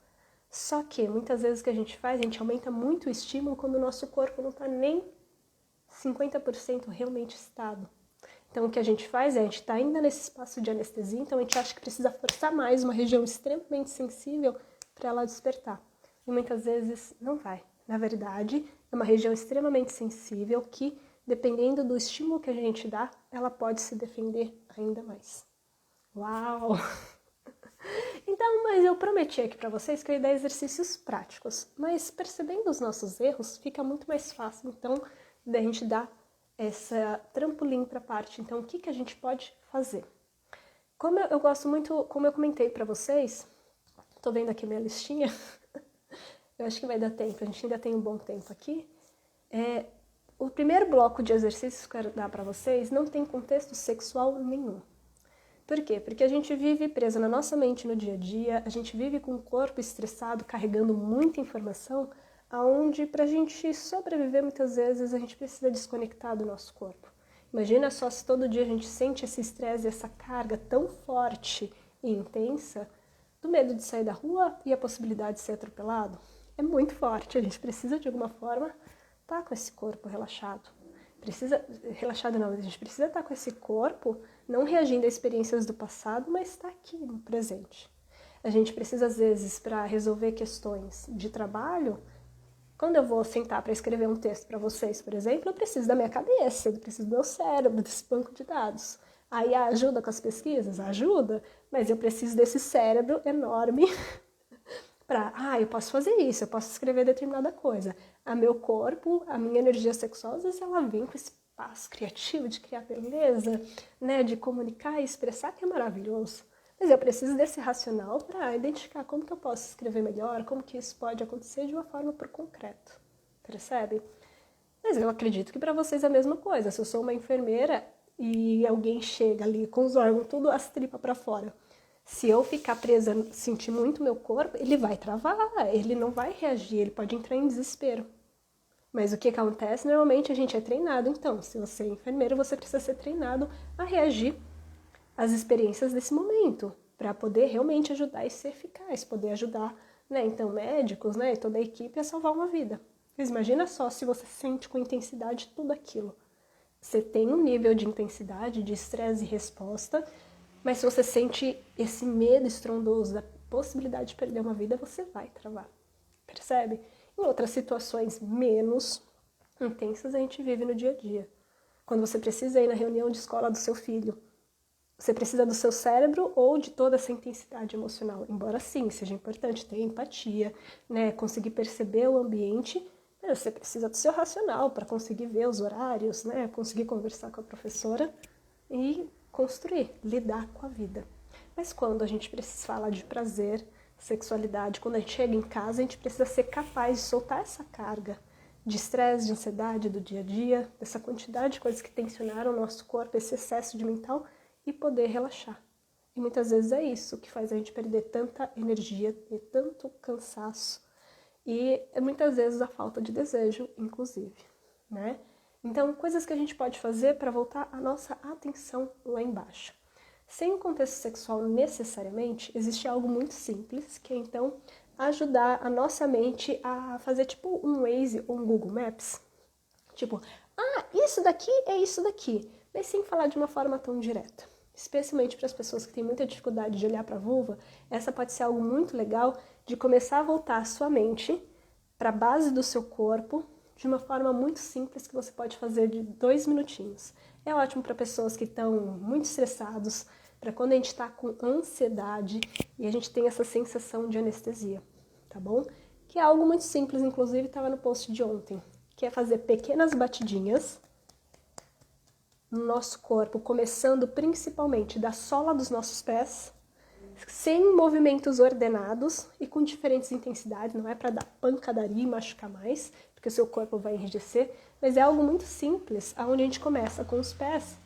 Só que muitas vezes o que a gente faz, a gente aumenta muito o estímulo quando o nosso corpo não está nem 50% realmente excitado. Então o que a gente faz é, a gente está ainda nesse espaço de anestesia, então a gente acha que precisa forçar mais uma região extremamente sensível para ela despertar. E muitas vezes não vai. Na verdade, é uma região extremamente sensível que, dependendo do estímulo que a gente dá, ela pode se defender ainda mais. Uau! Então, mas eu prometi aqui para vocês que eu ia dar exercícios práticos, mas percebendo os nossos erros, fica muito mais fácil, então, da gente dar essa trampolim para a parte. Então, o que a gente pode fazer? Como eu gosto muito, como eu comentei para vocês, tô vendo aqui minha listinha, eu acho que vai dar tempo, a gente ainda tem um bom tempo aqui. O primeiro bloco de exercícios que eu quero dar para vocês não tem contexto sexual nenhum. Por quê? Porque a gente vive preso na nossa mente no dia a dia, a gente vive com o corpo estressado, carregando muita informação, aonde pra gente sobreviver muitas vezes a gente precisa desconectar do nosso corpo. Imagina só se todo dia a gente sente esse estresse, essa carga tão forte e intensa, do medo de sair da rua e a possibilidade de ser atropelado. É muito forte, a gente precisa de alguma forma estar com esse corpo relaxado. A gente precisa estar com esse corpo não reagindo a experiências do passado, mas está aqui no presente. A gente precisa, às vezes, para resolver questões de trabalho, quando eu vou sentar para escrever um texto para vocês, por exemplo, eu preciso da minha cabeça, eu preciso do meu cérebro, desse banco de dados. Aí ajuda com as pesquisas? Ajuda, mas eu preciso desse cérebro enorme para, eu posso fazer isso, eu posso escrever determinada coisa. A meu corpo, a minha energia sexual, às vezes ela vem com esse espaço criativo de criar beleza, né, de comunicar e expressar, que é maravilhoso. Mas eu preciso desse racional para identificar como que eu posso escrever melhor, como que isso pode acontecer de uma forma por concreto. Percebe? Mas eu acredito que para vocês é a mesma coisa. Se eu sou uma enfermeira e alguém chega ali com os órgãos tudo as tripas para fora, se eu ficar presa, sentir muito meu corpo, ele vai travar, ele não vai reagir, ele pode entrar em desespero. Mas o que acontece? Normalmente a gente é treinado, então, se você é enfermeiro, você precisa ser treinado a reagir às experiências desse momento, para poder realmente ajudar e ser eficaz, poder ajudar, né, então, médicos, né, e toda a equipe a salvar uma vida. Mas imagina só se você sente com intensidade tudo aquilo. Você tem um nível de intensidade, de estresse e resposta, mas se você sente esse medo estrondoso da possibilidade de perder uma vida, você vai travar. Percebe? Em outras situações menos intensas, a gente vive no dia a dia. Quando você precisa ir na reunião de escola do seu filho, você precisa do seu cérebro ou de toda essa intensidade emocional? Embora sim, seja importante ter empatia, né, conseguir perceber o ambiente, mas você precisa do seu racional para conseguir ver os horários, né, conseguir conversar com a professora e construir, lidar com a vida. Mas quando a gente precisa falar de prazer, sexualidade, quando a gente chega em casa, a gente precisa ser capaz de soltar essa carga de estresse, de ansiedade do dia a dia, dessa quantidade de coisas que tensionaram o nosso corpo, esse excesso de mental, e poder relaxar. E muitas vezes é isso que faz a gente perder tanta energia e tanto cansaço. E muitas vezes a falta de desejo, inclusive, né? Então, coisas que a gente pode fazer para voltar a nossa atenção lá embaixo. Sem o contexto sexual necessariamente, existe algo muito simples, que é então ajudar a nossa mente a fazer tipo um Waze ou um Google Maps. Tipo, isso daqui é isso daqui, mas sem falar de uma forma tão direta. Especialmente para as pessoas que têm muita dificuldade de olhar para a vulva, essa pode ser algo muito legal de começar a voltar a sua mente para a base do seu corpo de uma forma muito simples que você pode fazer de 2 minutinhos. É ótimo para pessoas que estão muito estressados, para quando a gente está com ansiedade e a gente tem essa sensação de anestesia, tá bom? Que é algo muito simples, inclusive estava no post de ontem, que é fazer pequenas batidinhas no nosso corpo, começando principalmente da sola dos nossos pés, sem movimentos ordenados e com diferentes intensidades, não é para dar pancadaria e machucar mais, porque o seu corpo vai enrijecer, mas é algo muito simples, onde a gente começa com os pés,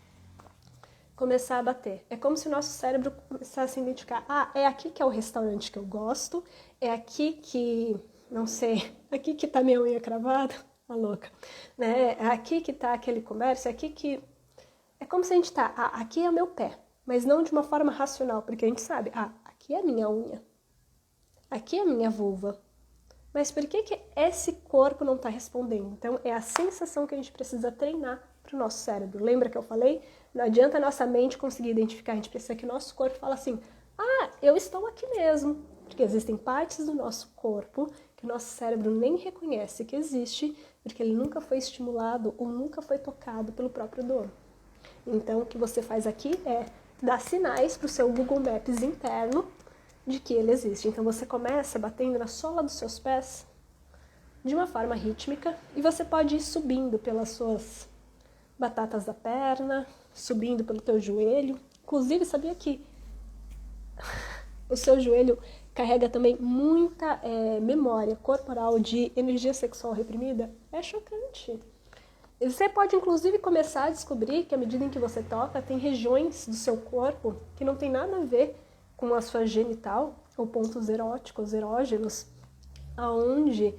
começar a bater. É como se o nosso cérebro começasse a identificar, é aqui que é o restaurante que eu gosto, é aqui que, não sei, aqui que tá minha unha cravada, a louca, né? É aqui que tá aquele comércio, é aqui que... É como se a gente tá, aqui é o meu pé, mas não de uma forma racional, porque a gente sabe, aqui é a minha unha, aqui é a minha vulva. Mas por que esse corpo não está respondendo? Então, é a sensação que a gente precisa treinar para o nosso cérebro. Lembra que eu falei? Não adianta a nossa mente conseguir identificar, a gente precisa que o nosso corpo fale assim, eu estou aqui mesmo. Porque existem partes do nosso corpo que o nosso cérebro nem reconhece que existe, porque ele nunca foi estimulado ou nunca foi tocado pelo próprio dono. Então, o que você faz aqui é dar sinais para o seu Google Maps interno de que ele existe. Então, você começa batendo na sola dos seus pés de uma forma rítmica e você pode ir subindo pelas suas batatas da perna, subindo pelo teu joelho. Inclusive, sabia que o seu joelho carrega também muita memória corporal de energia sexual reprimida? É chocante. Você pode, inclusive, começar a descobrir que, à medida em que você toca, tem regiões do seu corpo que não tem nada a ver com a sua genital, ou pontos eróticos, erógenos, aonde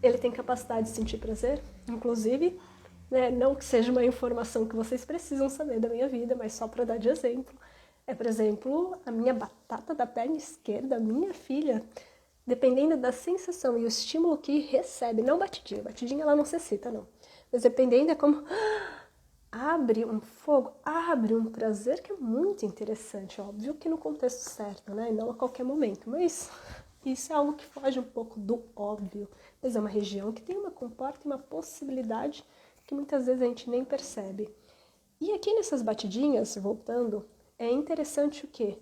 ele tem capacidade de sentir prazer. Inclusive, né, não que seja uma informação que vocês precisam saber da minha vida, mas só para dar de exemplo. Por exemplo, a minha batata da perna esquerda, minha filha, dependendo da sensação e o estímulo que recebe, não batidinha ela não necessita, não. Mas dependendo é como abre um fogo, abre um prazer que é muito interessante, óbvio que no contexto certo, né, e não a qualquer momento, mas isso é algo que foge um pouco do óbvio, mas é uma região que tem uma comporta e uma possibilidade que muitas vezes a gente nem percebe. E aqui nessas batidinhas, voltando, é interessante o quê?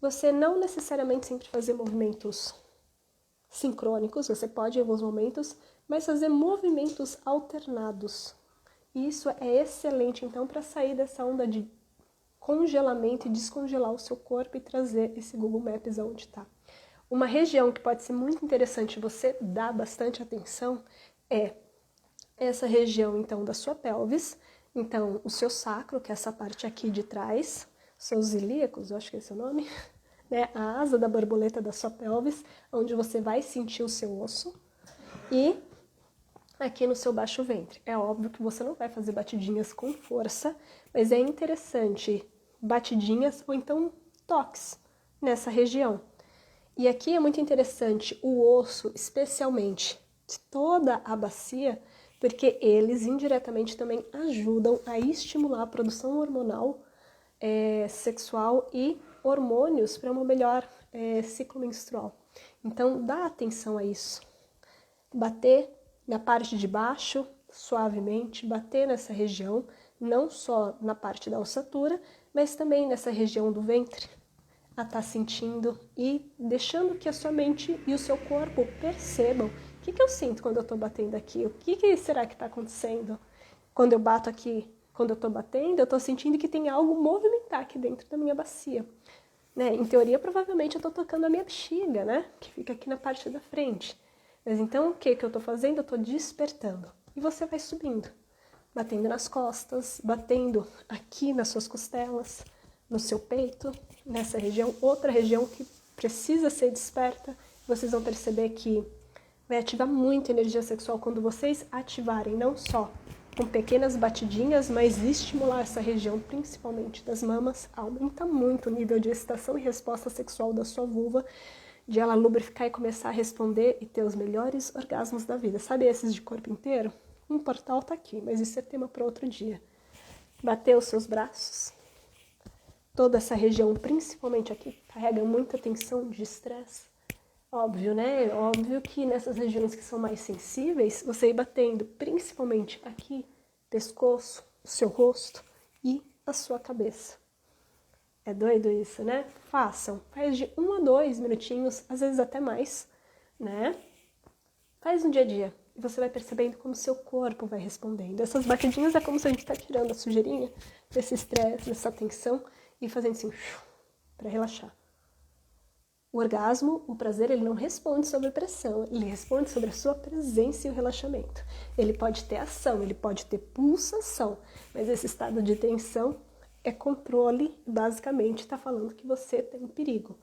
Você não necessariamente sempre fazer movimentos sincrônicos, você pode em alguns momentos, mas fazer movimentos alternados. Isso é excelente, então, para sair dessa onda de congelamento e descongelar o seu corpo e trazer esse Google Maps aonde está. Uma região que pode ser muito interessante você dar bastante atenção é essa região, então, da sua pelvis, então, o seu sacro, que é essa parte aqui de trás, seus ilíacos, eu acho que esse é o nome, né? A asa da borboleta da sua pelvis, onde você vai sentir o seu osso, e aqui no seu baixo ventre. É óbvio que você não vai fazer batidinhas com força, mas é interessante batidinhas ou então toques nessa região. E aqui é muito interessante o osso, especialmente de toda a bacia, porque eles indiretamente também ajudam a estimular a produção hormonal sexual e hormônios para uma melhor ciclo menstrual. Então, dá atenção a isso. Bater na parte de baixo, suavemente, bater nessa região, não só na parte da ossatura, mas também nessa região do ventre, a estar sentindo e deixando que a sua mente e o seu corpo percebam o que eu sinto quando eu estou batendo aqui, o que será que está acontecendo quando eu bato aqui. Quando eu estou batendo, eu estou sentindo que tem algo movimentar aqui dentro da minha bacia. Né? Em teoria, provavelmente eu estou tocando a minha bexiga, né? Que fica aqui na parte da frente. Mas então, o que eu estou fazendo? Eu estou despertando. E você vai subindo. Batendo nas costas, batendo aqui nas suas costelas, no seu peito, nessa região. Outra região que precisa ser desperta. Vocês vão perceber que vai ativar muito a energia sexual quando vocês ativarem, não só com pequenas batidinhas, mas estimular essa região, principalmente das mamas, aumenta muito o nível de excitação e resposta sexual da sua vulva, de ela lubrificar e começar a responder e ter os melhores orgasmos da vida. Sabe esses de corpo inteiro? Um portal tá aqui, mas isso é tema para outro dia. Bater os seus braços. Toda essa região, principalmente aqui, carrega muita tensão de estresse. Óbvio, né? Óbvio que nessas regiões que são mais sensíveis, você ir batendo principalmente aqui, pescoço, o seu rosto e a sua cabeça. É doido isso, né? Façam. Faz de 1 a 2 minutinhos, às vezes até mais, né? Faz no dia a dia. E você vai percebendo como o seu corpo vai respondendo. Essas batidinhas é como se a gente está tirando a sujeirinha desse estresse, dessa tensão e fazendo assim, para relaxar. O orgasmo, o prazer, ele não responde sobre pressão, ele responde sobre a sua presença e o relaxamento. Ele pode ter ação, ele pode ter pulsação, mas esse estado de tensão é controle, basicamente está falando que você está em perigo.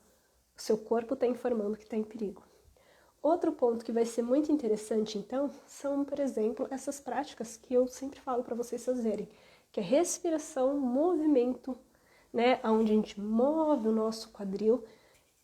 O seu corpo está informando que está em perigo. Outro ponto que vai ser muito interessante, então, são, por exemplo, essas práticas que eu sempre falo para vocês fazerem, que é respiração, movimento, né, onde a gente move o nosso quadril,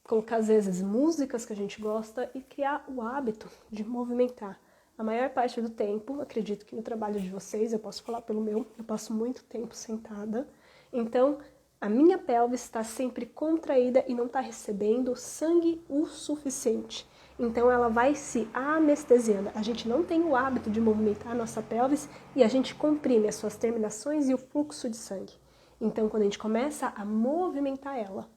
colocar às vezes músicas que a gente gosta e criar o hábito de movimentar. A maior parte do tempo, acredito que no trabalho de vocês, eu posso falar pelo meu, eu passo muito tempo sentada, então a minha pelve está sempre contraída e não está recebendo sangue o suficiente. Então ela vai se anestesiando. A gente não tem o hábito de movimentar a nossa pelvis e a gente comprime as suas terminações e o fluxo de sangue. Então quando a gente começa a movimentar ela,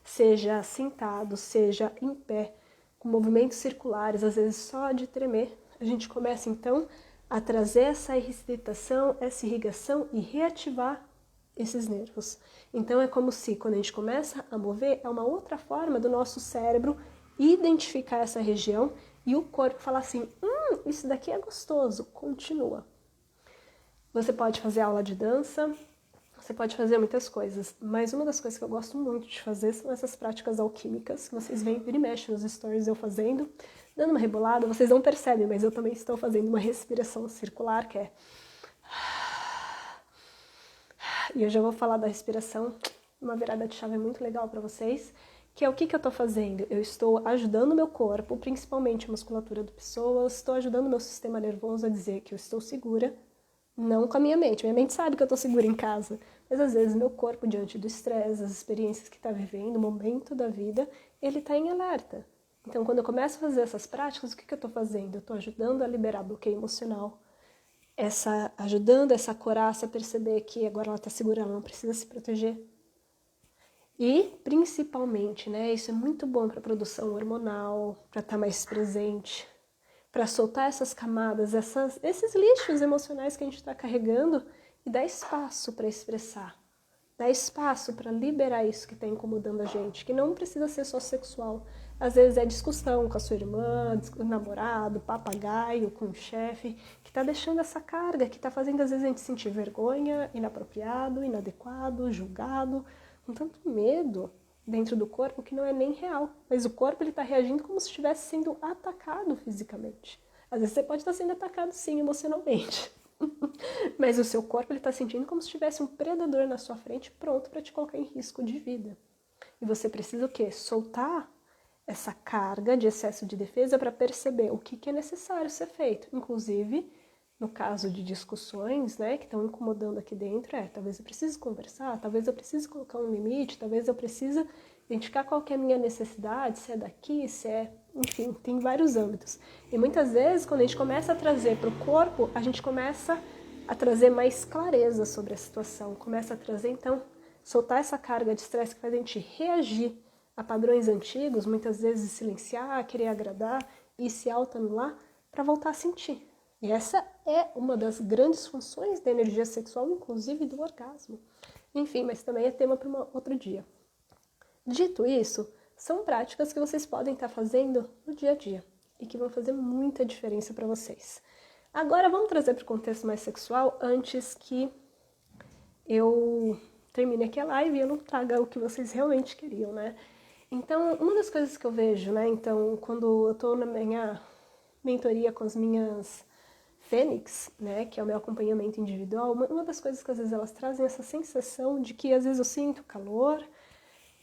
seja sentado, seja em pé, com movimentos circulares, às vezes só de tremer, a gente começa então a trazer essa excitação, essa irrigação e reativar esses nervos. Então é como se quando a gente começa a mover, é uma outra forma do nosso cérebro identificar essa região e o corpo falar assim, isso daqui é gostoso, continua. Você pode fazer aula de dança, você pode fazer muitas coisas, mas uma das coisas que eu gosto muito de fazer são essas práticas alquímicas, que vocês veem, vira e mexe nos stories eu fazendo, dando uma rebolada, vocês não percebem, mas eu também estou fazendo uma respiração circular, que é... E eu já vou falar da respiração, uma virada de chave muito legal para vocês, que é o que eu estou fazendo? Eu estou ajudando o meu corpo, principalmente a musculatura do pessoas, estou ajudando o meu sistema nervoso a dizer que eu estou segura, não com a minha mente. Minha mente sabe que eu estou segura em casa, mas às vezes meu corpo, diante do estresse, das experiências que está vivendo, o momento da vida, ele está em alerta. Então, quando eu começo a fazer essas práticas, o que eu estou fazendo? Eu estou ajudando a liberar bloqueio emocional, ajudando essa coraça a perceber que agora ela está segura, ela não precisa se proteger. E, principalmente, né, isso é muito bom para a produção hormonal, para estar mais presente, para soltar essas camadas, esses lixos emocionais que a gente está carregando e dar espaço para expressar. Dar espaço para liberar isso que está incomodando a gente, que não precisa ser só sexual. Às vezes é discussão com a sua irmã, com o namorado, papagaio, com o chefe, que está deixando essa carga, que está fazendo às vezes a gente sentir vergonha, inapropriado, inadequado, julgado, com tanto medo dentro do corpo que não é nem real. Mas o corpo está reagindo como se estivesse sendo atacado fisicamente. Às vezes você pode estar sendo atacado sim emocionalmente. Mas o seu corpo está sentindo como se tivesse um predador na sua frente pronto para te colocar em risco de vida. E você precisa o quê? Soltar essa carga de excesso de defesa para perceber o que é necessário ser feito. Inclusive, no caso de discussões, né, que estão incomodando aqui dentro, talvez eu precise conversar, talvez eu precise colocar um limite, talvez eu precise identificar qual que é a minha necessidade, se é daqui, se é... Enfim, tem vários âmbitos. E muitas vezes, quando a gente começa a trazer para o corpo, a gente começa a trazer mais clareza sobre a situação, começa a trazer, então, soltar essa carga de estresse que faz a gente reagir a padrões antigos, muitas vezes silenciar, querer agradar e se autoanular para voltar a sentir. E essa é uma das grandes funções da energia sexual, inclusive do orgasmo. Enfim, mas também é tema para um outro dia. Dito isso, são práticas que vocês podem estar fazendo no dia a dia e que vão fazer muita diferença para vocês. Agora vamos trazer para o contexto mais sexual antes que eu termine aqui a live e eu não traga o que vocês realmente queriam, né? Então, uma das coisas que eu vejo, né? Então, quando eu estou na minha mentoria com as minhas Fênix, né? Que é o meu acompanhamento individual, uma das coisas que às vezes elas trazem essa sensação de que às vezes eu sinto calor,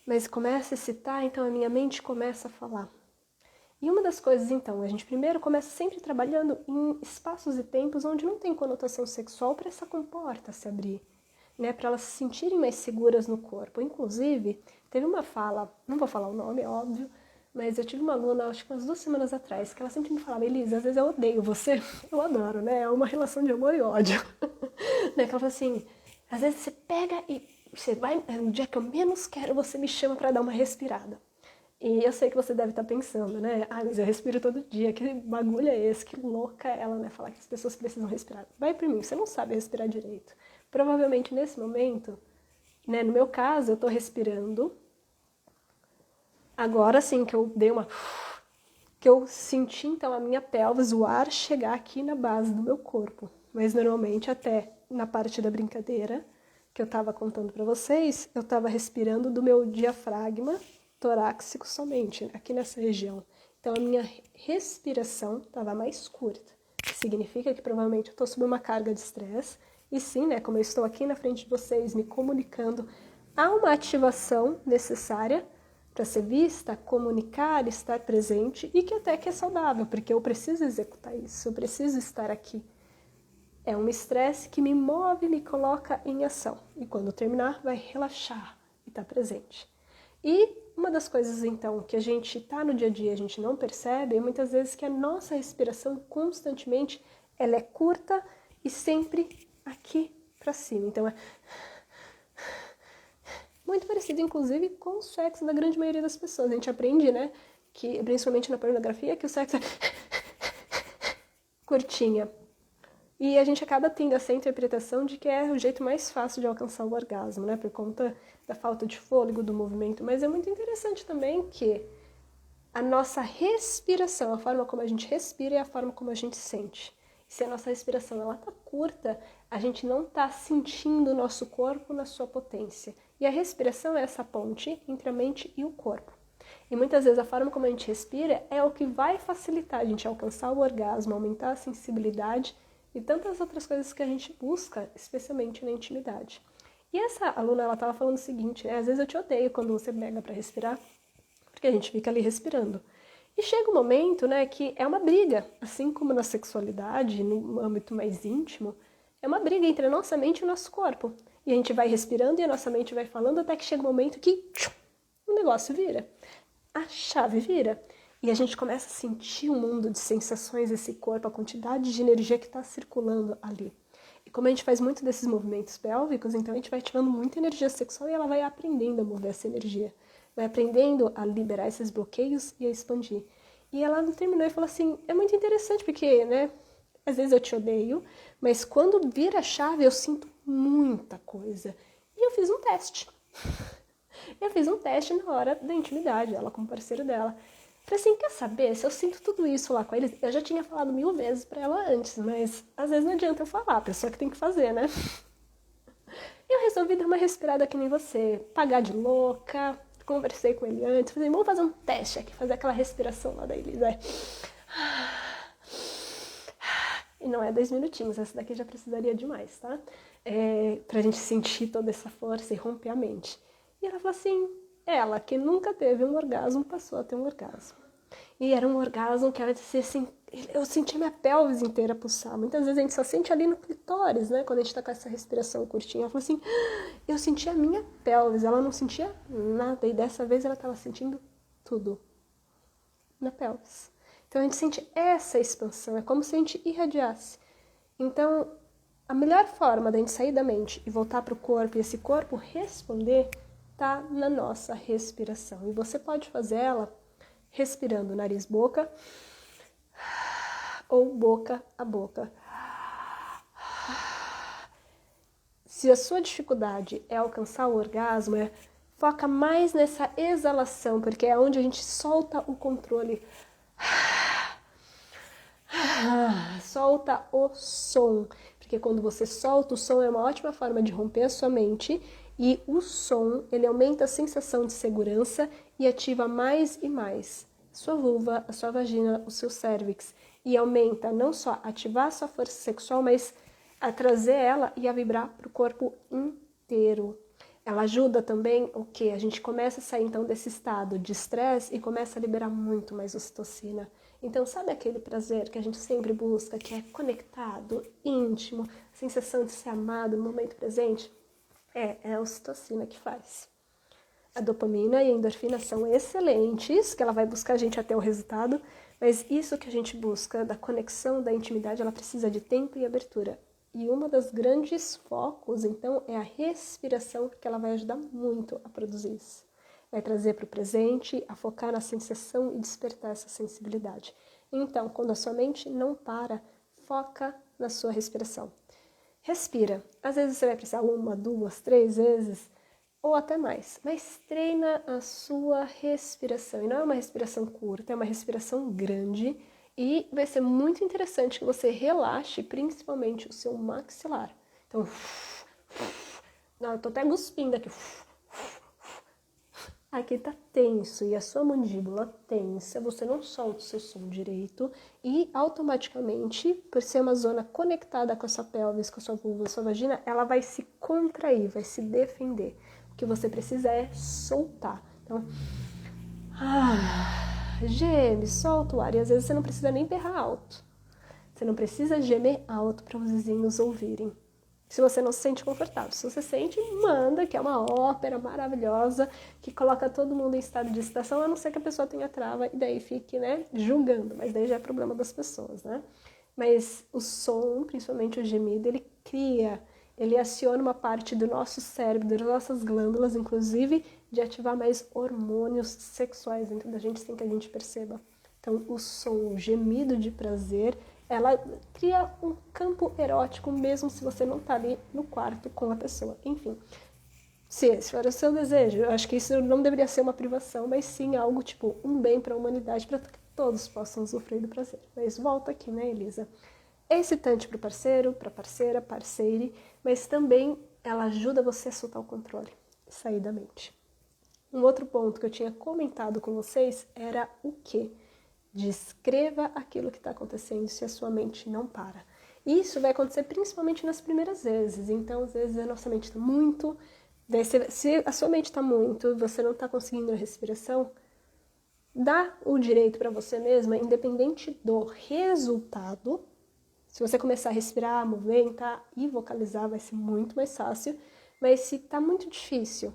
mas começa a excitar, então a minha mente começa a falar. E uma das coisas, então, a gente primeiro começa sempre trabalhando em espaços e tempos onde não tem conotação sexual para essa comporta se abrir, né? Para elas se sentirem mais seguras no corpo. Inclusive, teve uma fala, não vou falar o nome, é óbvio, mas eu tive uma aluna, acho que umas 2 semanas atrás, que ela sempre me falava, Elisa, às vezes eu odeio você, eu adoro, né? É uma relação de amor e ódio. Né? Que ela fala assim, às vezes você pega e você vai, no dia que eu menos quero, você me chama para dar uma respirada. E eu sei que você deve estar pensando, né? Ah, mas eu respiro todo dia, que bagulho é esse? Que louca é ela, né? Falar que as pessoas precisam respirar. Vai por mim, você não sabe respirar direito. Provavelmente nesse momento, né? No meu caso, eu tô respirando. Agora sim que eu dei uma... que eu senti, então, a minha pelvis, o ar chegar aqui na base do meu corpo. Mas normalmente até na parte da brincadeira que eu estava contando para vocês, eu estava respirando do meu diafragma torácico somente, aqui nessa região. Então a minha respiração estava mais curta, que significa que provavelmente eu estou sob uma carga de estresse. E sim, né, como eu estou aqui na frente de vocês me comunicando, há uma ativação necessária para ser vista, comunicar, estar presente e que até que é saudável, porque eu preciso executar isso, eu preciso estar aqui. É um estresse que me move, me coloca em ação. E quando terminar, vai relaxar e estar presente. E uma das coisas, então, que a gente está no dia a dia, a gente não percebe, é muitas vezes que a nossa respiração constantemente, ela é curta e sempre aqui para cima. Então, é muito parecido, inclusive, com o sexo da grande maioria das pessoas. A gente aprende, né, que, principalmente na pornografia, que o sexo é curtinha. E a gente acaba tendo essa interpretação de que é o jeito mais fácil de alcançar o orgasmo, né? Por conta da falta de fôlego, do movimento. Mas é muito interessante também que a nossa respiração, a forma como a gente respira é a forma como a gente sente. E se a nossa respiração ela tá curta, a gente não tá sentindo o nosso corpo na sua potência. E a respiração é essa ponte entre a mente e o corpo. E muitas vezes a forma como a gente respira é o que vai facilitar a gente alcançar o orgasmo, aumentar a sensibilidade e tantas outras coisas que a gente busca, especialmente na intimidade. E essa aluna, ela estava falando o seguinte, né? Às vezes eu te odeio quando você pega para respirar, porque a gente fica ali respirando. E chega um momento, né, que é uma briga, assim como na sexualidade, no âmbito mais íntimo, é uma briga entre a nossa mente e o nosso corpo. E a gente vai respirando e a nossa mente vai falando até que chega um momento que o negócio vira. A chave vira. E a gente começa a sentir um mundo de sensações desse corpo, a quantidade de energia que está circulando ali. E como a gente faz muito desses movimentos pélvicos, então a gente vai ativando muita energia sexual e ela vai aprendendo a mover essa energia. Vai aprendendo a liberar esses bloqueios e a expandir. E ela terminou e falou assim, é muito interessante porque, né, às vezes eu te odeio, mas quando vira a chave eu sinto muita coisa. E eu fiz um teste. Eu fiz um teste na hora da intimidade, ela como parceiro dela. Falei assim, quer saber, se eu sinto tudo isso lá com eles, eu já tinha falado 1000 vezes pra ela antes, mas às vezes não adianta eu falar, a pessoa que tem que fazer, né? Eu resolvi dar uma respirada que nem você, pagar de louca, conversei com ele antes, falei, vamos fazer um teste aqui, fazer aquela respiração lá da Elisa. E não é 10 minutinhos, essa daqui já precisaria de mais, tá? Pra gente sentir toda essa força e romper a mente. E ela falou assim, ela que nunca teve um orgasmo passou a ter um orgasmo. E era um orgasmo que ela disse assim, eu senti minha pelvis inteira pulsar. Muitas vezes a gente só sente ali no clitóris, né? Quando a gente tá com essa respiração curtinha. Ela falou assim, eu senti a minha pelvis, ela não sentia nada. E dessa vez ela tava sentindo tudo na pelvis. Então a gente sente essa expansão, é como se a gente irradiasse. Então, a melhor forma da gente sair da mente e voltar para o corpo e esse corpo responder tá na nossa respiração. E você pode fazer ela respirando nariz-boca ou boca a boca. Se a sua dificuldade é alcançar o orgasmo, foca mais nessa exalação, porque é onde a gente solta o controle. Solta o som, porque quando você solta o som é uma ótima forma de romper a sua mente e o som, ele aumenta a sensação de segurança e ativa mais e mais a sua vulva, a sua vagina, o seu cérvix e aumenta não só ativar a sua força sexual, mas a trazer ela e a vibrar para o corpo inteiro. Ela ajuda também o que? A gente começa a sair então desse estado de estresse e começa a liberar muito mais ocitocina. Então, sabe aquele prazer que a gente sempre busca, que é conectado, íntimo, a sensação de ser amado no momento presente? É a ocitocina que faz. A dopamina e a endorfina são excelentes, que ela vai buscar a gente até o resultado, mas isso que a gente busca, da conexão, da intimidade, ela precisa de tempo e abertura. E uma das grandes focos, então, é a respiração, porque ela vai ajudar muito a produzir isso. Vai trazer para o presente, a focar na sensação e despertar essa sensibilidade. Então, quando a sua mente não para, foca na sua respiração. Respira. Às vezes você vai precisar 1, 2, 3 vezes, ou até mais. Mas treina a sua respiração. E não é uma respiração curta, é uma respiração grande. E vai ser muito interessante que você relaxe principalmente o seu maxilar. Então, eu tô até cuspindo aqui. Aqui tá tenso e a sua mandíbula tensa, você não solta o seu som direito e automaticamente, por ser uma zona conectada com a sua pelvis, com a sua vulva, a sua vagina, ela vai se contrair, vai se defender. O que você precisa é soltar. Então, geme, solta o ar. E às vezes você não precisa nem berrar alto. Você não precisa gemer alto para os vizinhos ouvirem. Se você não se sente confortável. Se você sente, manda, que é uma ópera maravilhosa, que coloca todo mundo em estado de excitação, a não ser que a pessoa tenha trava e daí fique, né, julgando. Mas daí já é problema das pessoas, né? Mas o som, principalmente o gemido, ele aciona uma parte do nosso cérebro, das nossas glândulas, inclusive, de ativar mais hormônios sexuais dentro da gente sem que a gente perceba. Então, o som, o gemido de prazer, ela cria um campo erótico mesmo se você não está ali no quarto com a pessoa. Enfim, se esse for o seu desejo, eu acho que isso não deveria ser uma privação, mas sim algo tipo um bem para a humanidade, para que todos possam usufruir do prazer. Mas volta aqui, né, Elisa? É excitante para o parceiro, para a parceira, parceire, mas também ela ajuda você a soltar o controle, sair da mente. Um outro ponto que eu tinha comentado com vocês era o quê? Descreva aquilo que está acontecendo se a sua mente não para. Isso vai acontecer principalmente nas primeiras vezes. Então, às vezes, a nossa mente está muito... Se a sua mente está muito e você não está conseguindo a respiração, dá o direito para você mesma, independente do resultado. Se você começar a respirar, movimentar e vocalizar, vai ser muito mais fácil. Mas se está muito difícil,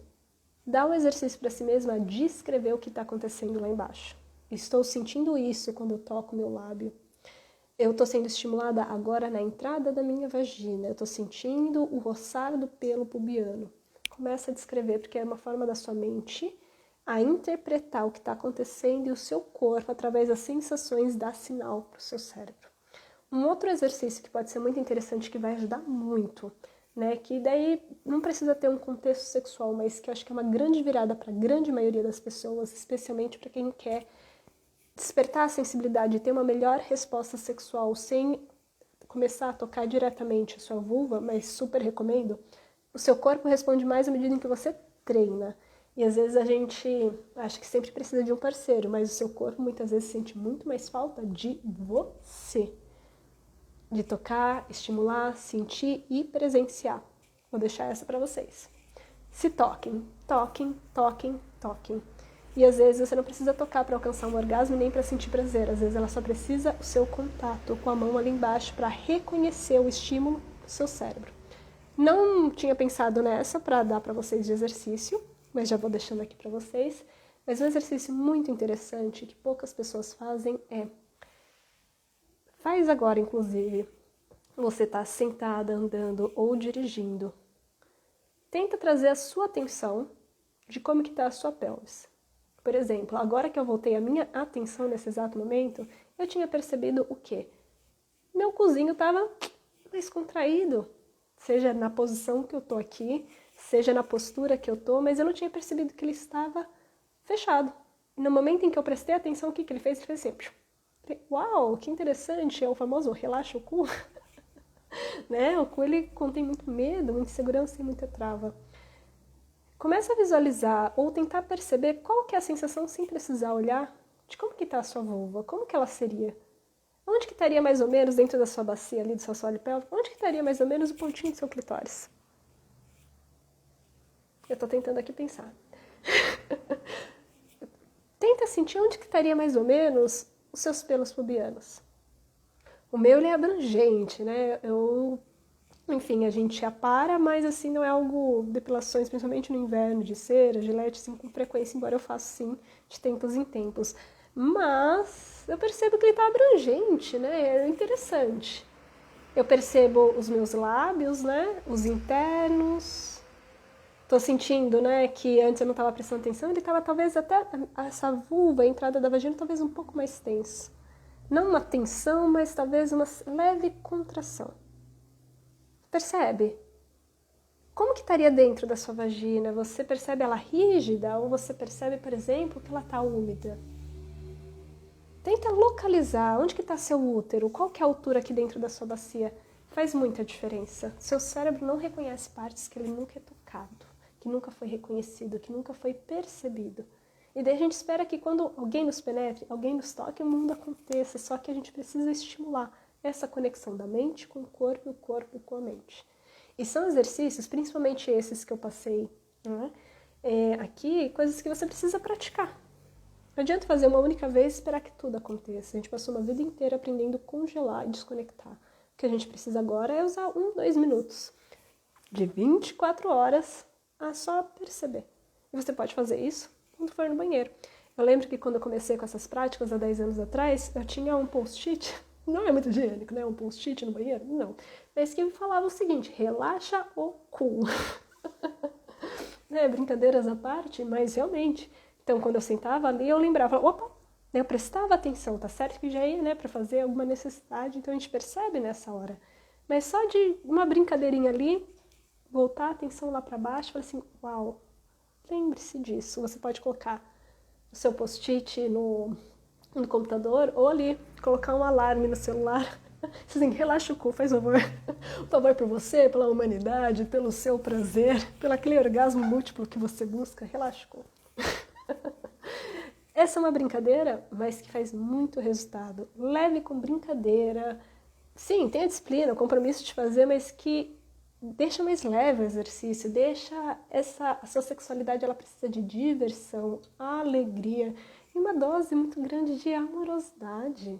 dá um exercício para si mesma de descrever o que está acontecendo lá embaixo. Estou sentindo isso quando eu toco meu lábio. Eu estou sendo estimulada agora na entrada da minha vagina. Eu estou sentindo o roçar do pelo pubiano. Começa a descrever, porque é uma forma da sua mente a interpretar o que está acontecendo e o seu corpo, através das sensações, dá sinal para o seu cérebro. Um outro exercício que pode ser muito interessante, que vai ajudar muito, né? Que daí não precisa ter um contexto sexual, mas que eu acho que é uma grande virada para a grande maioria das pessoas, especialmente para quem quer despertar a sensibilidade e ter uma melhor resposta sexual sem começar a tocar diretamente a sua vulva, mas super recomendo. O seu corpo responde mais à medida em que você treina. E às vezes a gente acha que sempre precisa de um parceiro, mas o seu corpo muitas vezes sente muito mais falta de você. De tocar, estimular, sentir e presenciar. Vou deixar essa para vocês. Se toquem, toquem, toquem, toquem. E às vezes você não precisa tocar para alcançar um orgasmo nem para sentir prazer. Às vezes ela só precisa o seu contato com a mão ali embaixo para reconhecer o estímulo do seu cérebro. Não tinha pensado nessa para dar para vocês de exercício, mas já vou deixando aqui para vocês. Mas um exercício muito interessante que poucas pessoas fazem é... Faz agora, inclusive, você está sentada, andando ou dirigindo. Tenta trazer a sua atenção de como que está a sua pelvis. Por exemplo, agora que eu voltei a minha atenção nesse exato momento, eu tinha percebido o quê? Meu cozinho estava mais contraído, seja na posição que eu tô aqui, seja na postura que eu tô, mas eu não tinha percebido que ele estava fechado. E no momento em que eu prestei atenção, o que ele fez? Ele fez assim, uau, que interessante, é o famoso relaxa o cu. Né? O cu ele contém muito medo, muita insegurança e muita trava. Começa a visualizar ou tentar perceber qual que é a sensação sem precisar olhar de como que está a sua vulva, como que ela seria. Onde que estaria mais ou menos dentro da sua bacia ali, do seu assoalho pélvico? Onde que estaria mais ou menos o pontinho do seu clitóris? Eu estou tentando aqui pensar. Tenta sentir onde que estaria mais ou menos os seus pelos pubianos. O meu ele é abrangente, né? Enfim, a gente apara, mas assim não é algo, depilações, principalmente no inverno, de cera, gilete, assim, com frequência, embora eu faça sim, de tempos em tempos. Mas eu percebo que ele tá abrangente, né? É interessante. Eu percebo os meus lábios, né? Os internos. Tô sentindo, né, que antes eu não tava prestando atenção, ele tava talvez até, essa vulva, a entrada da vagina, talvez um pouco mais tenso. Não uma tensão, mas talvez uma leve contração. Percebe? Como que estaria dentro da sua vagina? Você percebe ela rígida ou você percebe, por exemplo, que ela está úmida? Tenta localizar onde que está seu útero, qual que é a altura aqui dentro da sua bacia. Faz muita diferença. Seu cérebro não reconhece partes que ele nunca é tocado, que nunca foi reconhecido, que nunca foi percebido. E daí a gente espera que quando alguém nos penetre, alguém nos toque, o mundo aconteça, só que a gente precisa estimular essa conexão da mente com o corpo com a mente. E são exercícios, principalmente esses que eu passei, né, aqui, coisas que você precisa praticar. Não adianta fazer uma única vez e esperar que tudo aconteça. A gente passou uma vida inteira aprendendo a congelar e desconectar. O que a gente precisa agora é usar 2 minutos de 24 horas a só perceber. E você pode fazer isso quando for no banheiro. Eu lembro que quando eu comecei com essas práticas há 10 anos atrás, eu tinha um post-it, não é muito higiênico, né? Um post-it no banheiro? Não. Mas que falava o seguinte, relaxa o cu. Né? Brincadeiras à parte, mas realmente. Então, quando eu sentava ali, eu lembrava, opa, eu prestava atenção, tá certo que já ia, né, para fazer alguma necessidade, então a gente percebe nessa hora. Mas só de uma brincadeirinha ali, voltar a atenção lá para baixo, falar assim, uau, lembre-se disso. Você pode colocar o seu post-it no computador ou ali, colocar um alarme no celular. Assim, relaxa o cu, faz favor. Um favor por você, pela humanidade, pelo seu prazer, pelo aquele orgasmo múltiplo que você busca, relaxa o cu. Essa é uma brincadeira, mas que faz muito resultado. Leve com brincadeira. Sim, tem a disciplina, o compromisso de fazer, mas que deixa mais leve o exercício, deixa a sua sexualidade, ela precisa de diversão, alegria e uma dose muito grande de amorosidade.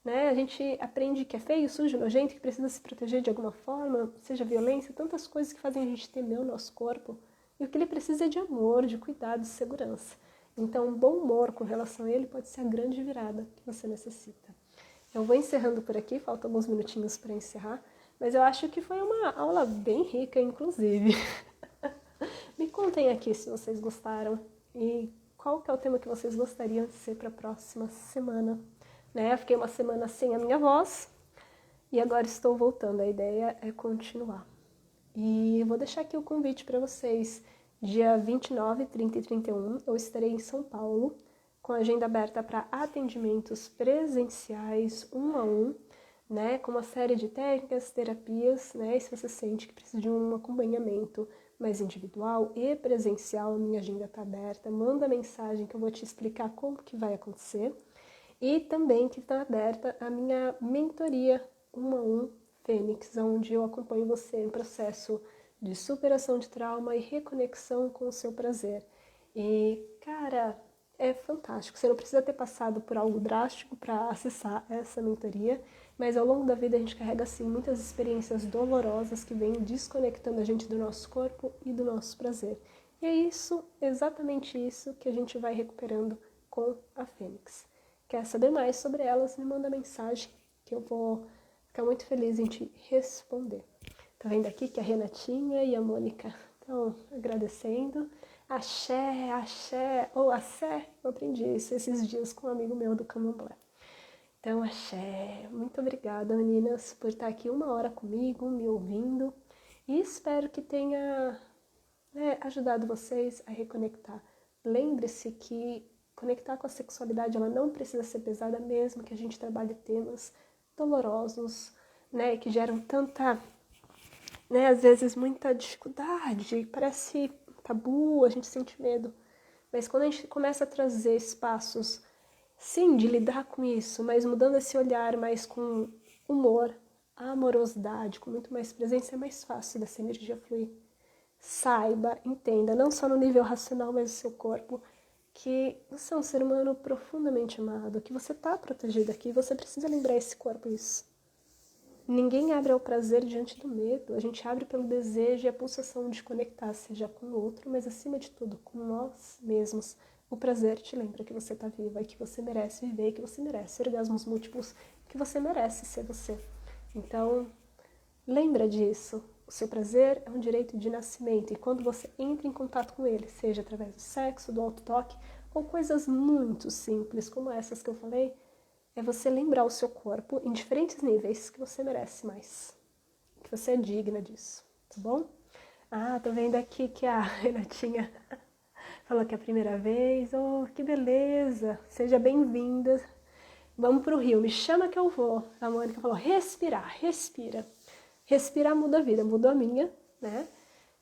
Né? A gente aprende que é feio, sujo, nojento, que precisa se proteger de alguma forma, seja violência, tantas coisas que fazem a gente temer o nosso corpo. E o que ele precisa é de amor, de cuidado, de segurança. Então, um bom humor com relação a ele pode ser a grande virada que você necessita. Eu vou encerrando por aqui, faltam alguns minutinhos para encerrar, mas eu acho que foi uma aula bem rica, inclusive. Me contem aqui se vocês gostaram e qual que é o tema que vocês gostariam de ser para a próxima semana. Né? Eu fiquei uma semana sem a minha voz e agora estou voltando. A ideia é continuar. E vou deixar aqui o convite para vocês. Dia 29, 30 e 31, eu estarei em São Paulo, com a agenda aberta para atendimentos presenciais, 1 a 1, né, com uma série de técnicas, terapias, né, e se você sente que precisa de um acompanhamento mais individual e presencial, minha agenda está aberta, manda mensagem que eu vou te explicar como que vai acontecer. E também que está aberta a minha mentoria 1 a 1 Fênix, onde eu acompanho você no processo de superação de trauma e reconexão com o seu prazer. E, cara, é fantástico. Você não precisa ter passado por algo drástico para acessar essa mentoria, mas ao longo da vida a gente carrega, assim, muitas experiências dolorosas que vêm desconectando a gente do nosso corpo e do nosso prazer. E é isso, exatamente isso, que a gente vai recuperando com a Fênix. Quer saber mais sobre elas? Me manda mensagem que eu vou ficar muito feliz em te responder. Tá vendo aqui que a Renatinha e a Mônica estão agradecendo. Axé, axé, ou axé, eu aprendi isso esses dias com um amigo meu do Candomblé. Então, axé, muito obrigada, meninas, por estar aqui 1 hora comigo, me ouvindo, e espero que tenha ajudado vocês a reconectar. Lembre-se que conectar com a sexualidade, ela não precisa ser pesada, mesmo que a gente trabalhe temas dolorosos, né, que geram tanta, às vezes muita dificuldade, parece tabu, a gente sente medo. Mas quando a gente começa a trazer espaços, sim, de lidar com isso, mas mudando esse olhar mais com humor, amorosidade, com muito mais presença, é mais fácil dessa energia fluir. Saiba, entenda, não só no nível racional, mas no seu corpo, que você é um ser humano profundamente amado, que você está protegido aqui, você precisa lembrar esse corpo isso. Ninguém abre ao prazer diante do medo, a gente abre pelo desejo e a pulsação de conectar, seja com o outro, mas acima de tudo, com nós mesmos. O prazer te lembra que você está viva e que você merece viver, que você merece orgasmos múltiplos, que você merece ser você. Então, lembra disso. O seu prazer é um direito de nascimento e quando você entra em contato com ele, seja através do sexo, do autotoque ou coisas muito simples como essas que eu falei, é você lembrar o seu corpo em diferentes níveis que você merece mais, que você é digna disso, tá bom? Ah, tô vendo aqui que a Renatinha falou que é a primeira vez. Oh, que beleza! Seja bem-vinda. Vamos pro Rio, me chama que eu vou. A Mônica falou, respirar, respira. Respirar muda a vida, mudou a minha, né?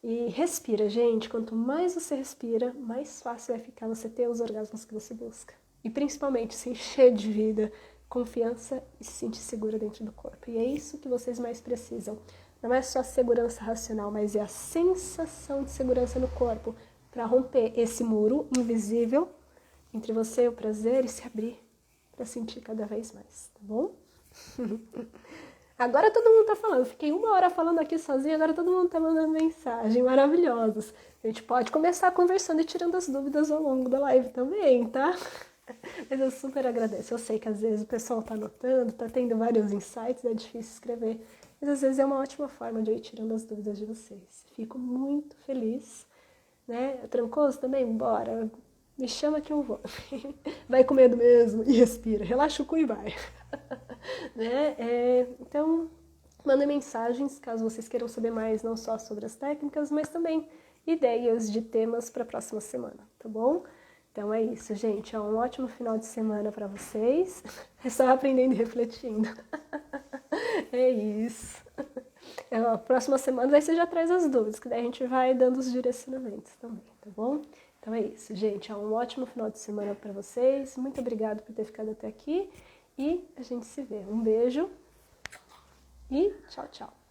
E respira, gente. Quanto mais você respira, mais fácil vai ficar você ter os orgasmos que você busca. E principalmente se encher de vida, confiança e se sentir segura dentro do corpo. E é isso que vocês mais precisam. Não é só a segurança racional, mas é a sensação de segurança no corpo para romper esse muro invisível entre você e o prazer e se abrir para sentir cada vez mais, tá bom? Agora todo mundo tá falando. Fiquei 1 hora falando aqui sozinha, agora todo mundo tá mandando mensagem. Maravilhosos. A gente pode começar conversando e tirando as dúvidas ao longo da live também, tá? Mas eu super agradeço. Eu sei que às vezes o pessoal tá anotando, tá tendo vários insights, é difícil escrever. Mas às vezes é uma ótima forma de eu ir tirando as dúvidas de vocês. Fico muito feliz, né? É trancoso também? Bora. Me chama que eu vou. Vai com medo mesmo e respira. Relaxa o cu e vai. Né? Então, mandem mensagens caso vocês queiram saber mais, não só sobre as técnicas, mas também ideias de temas para a próxima semana, tá bom? Então é isso, gente. É um ótimo final de semana para vocês. É só aprendendo e refletindo. É isso. A próxima semana aí você já traz as dúvidas, que daí a gente vai dando os direcionamentos também, tá bom? Então é isso, gente. É um ótimo final de semana para vocês. Muito obrigada por ter ficado até aqui. E a gente se vê. Um beijo e tchau, tchau.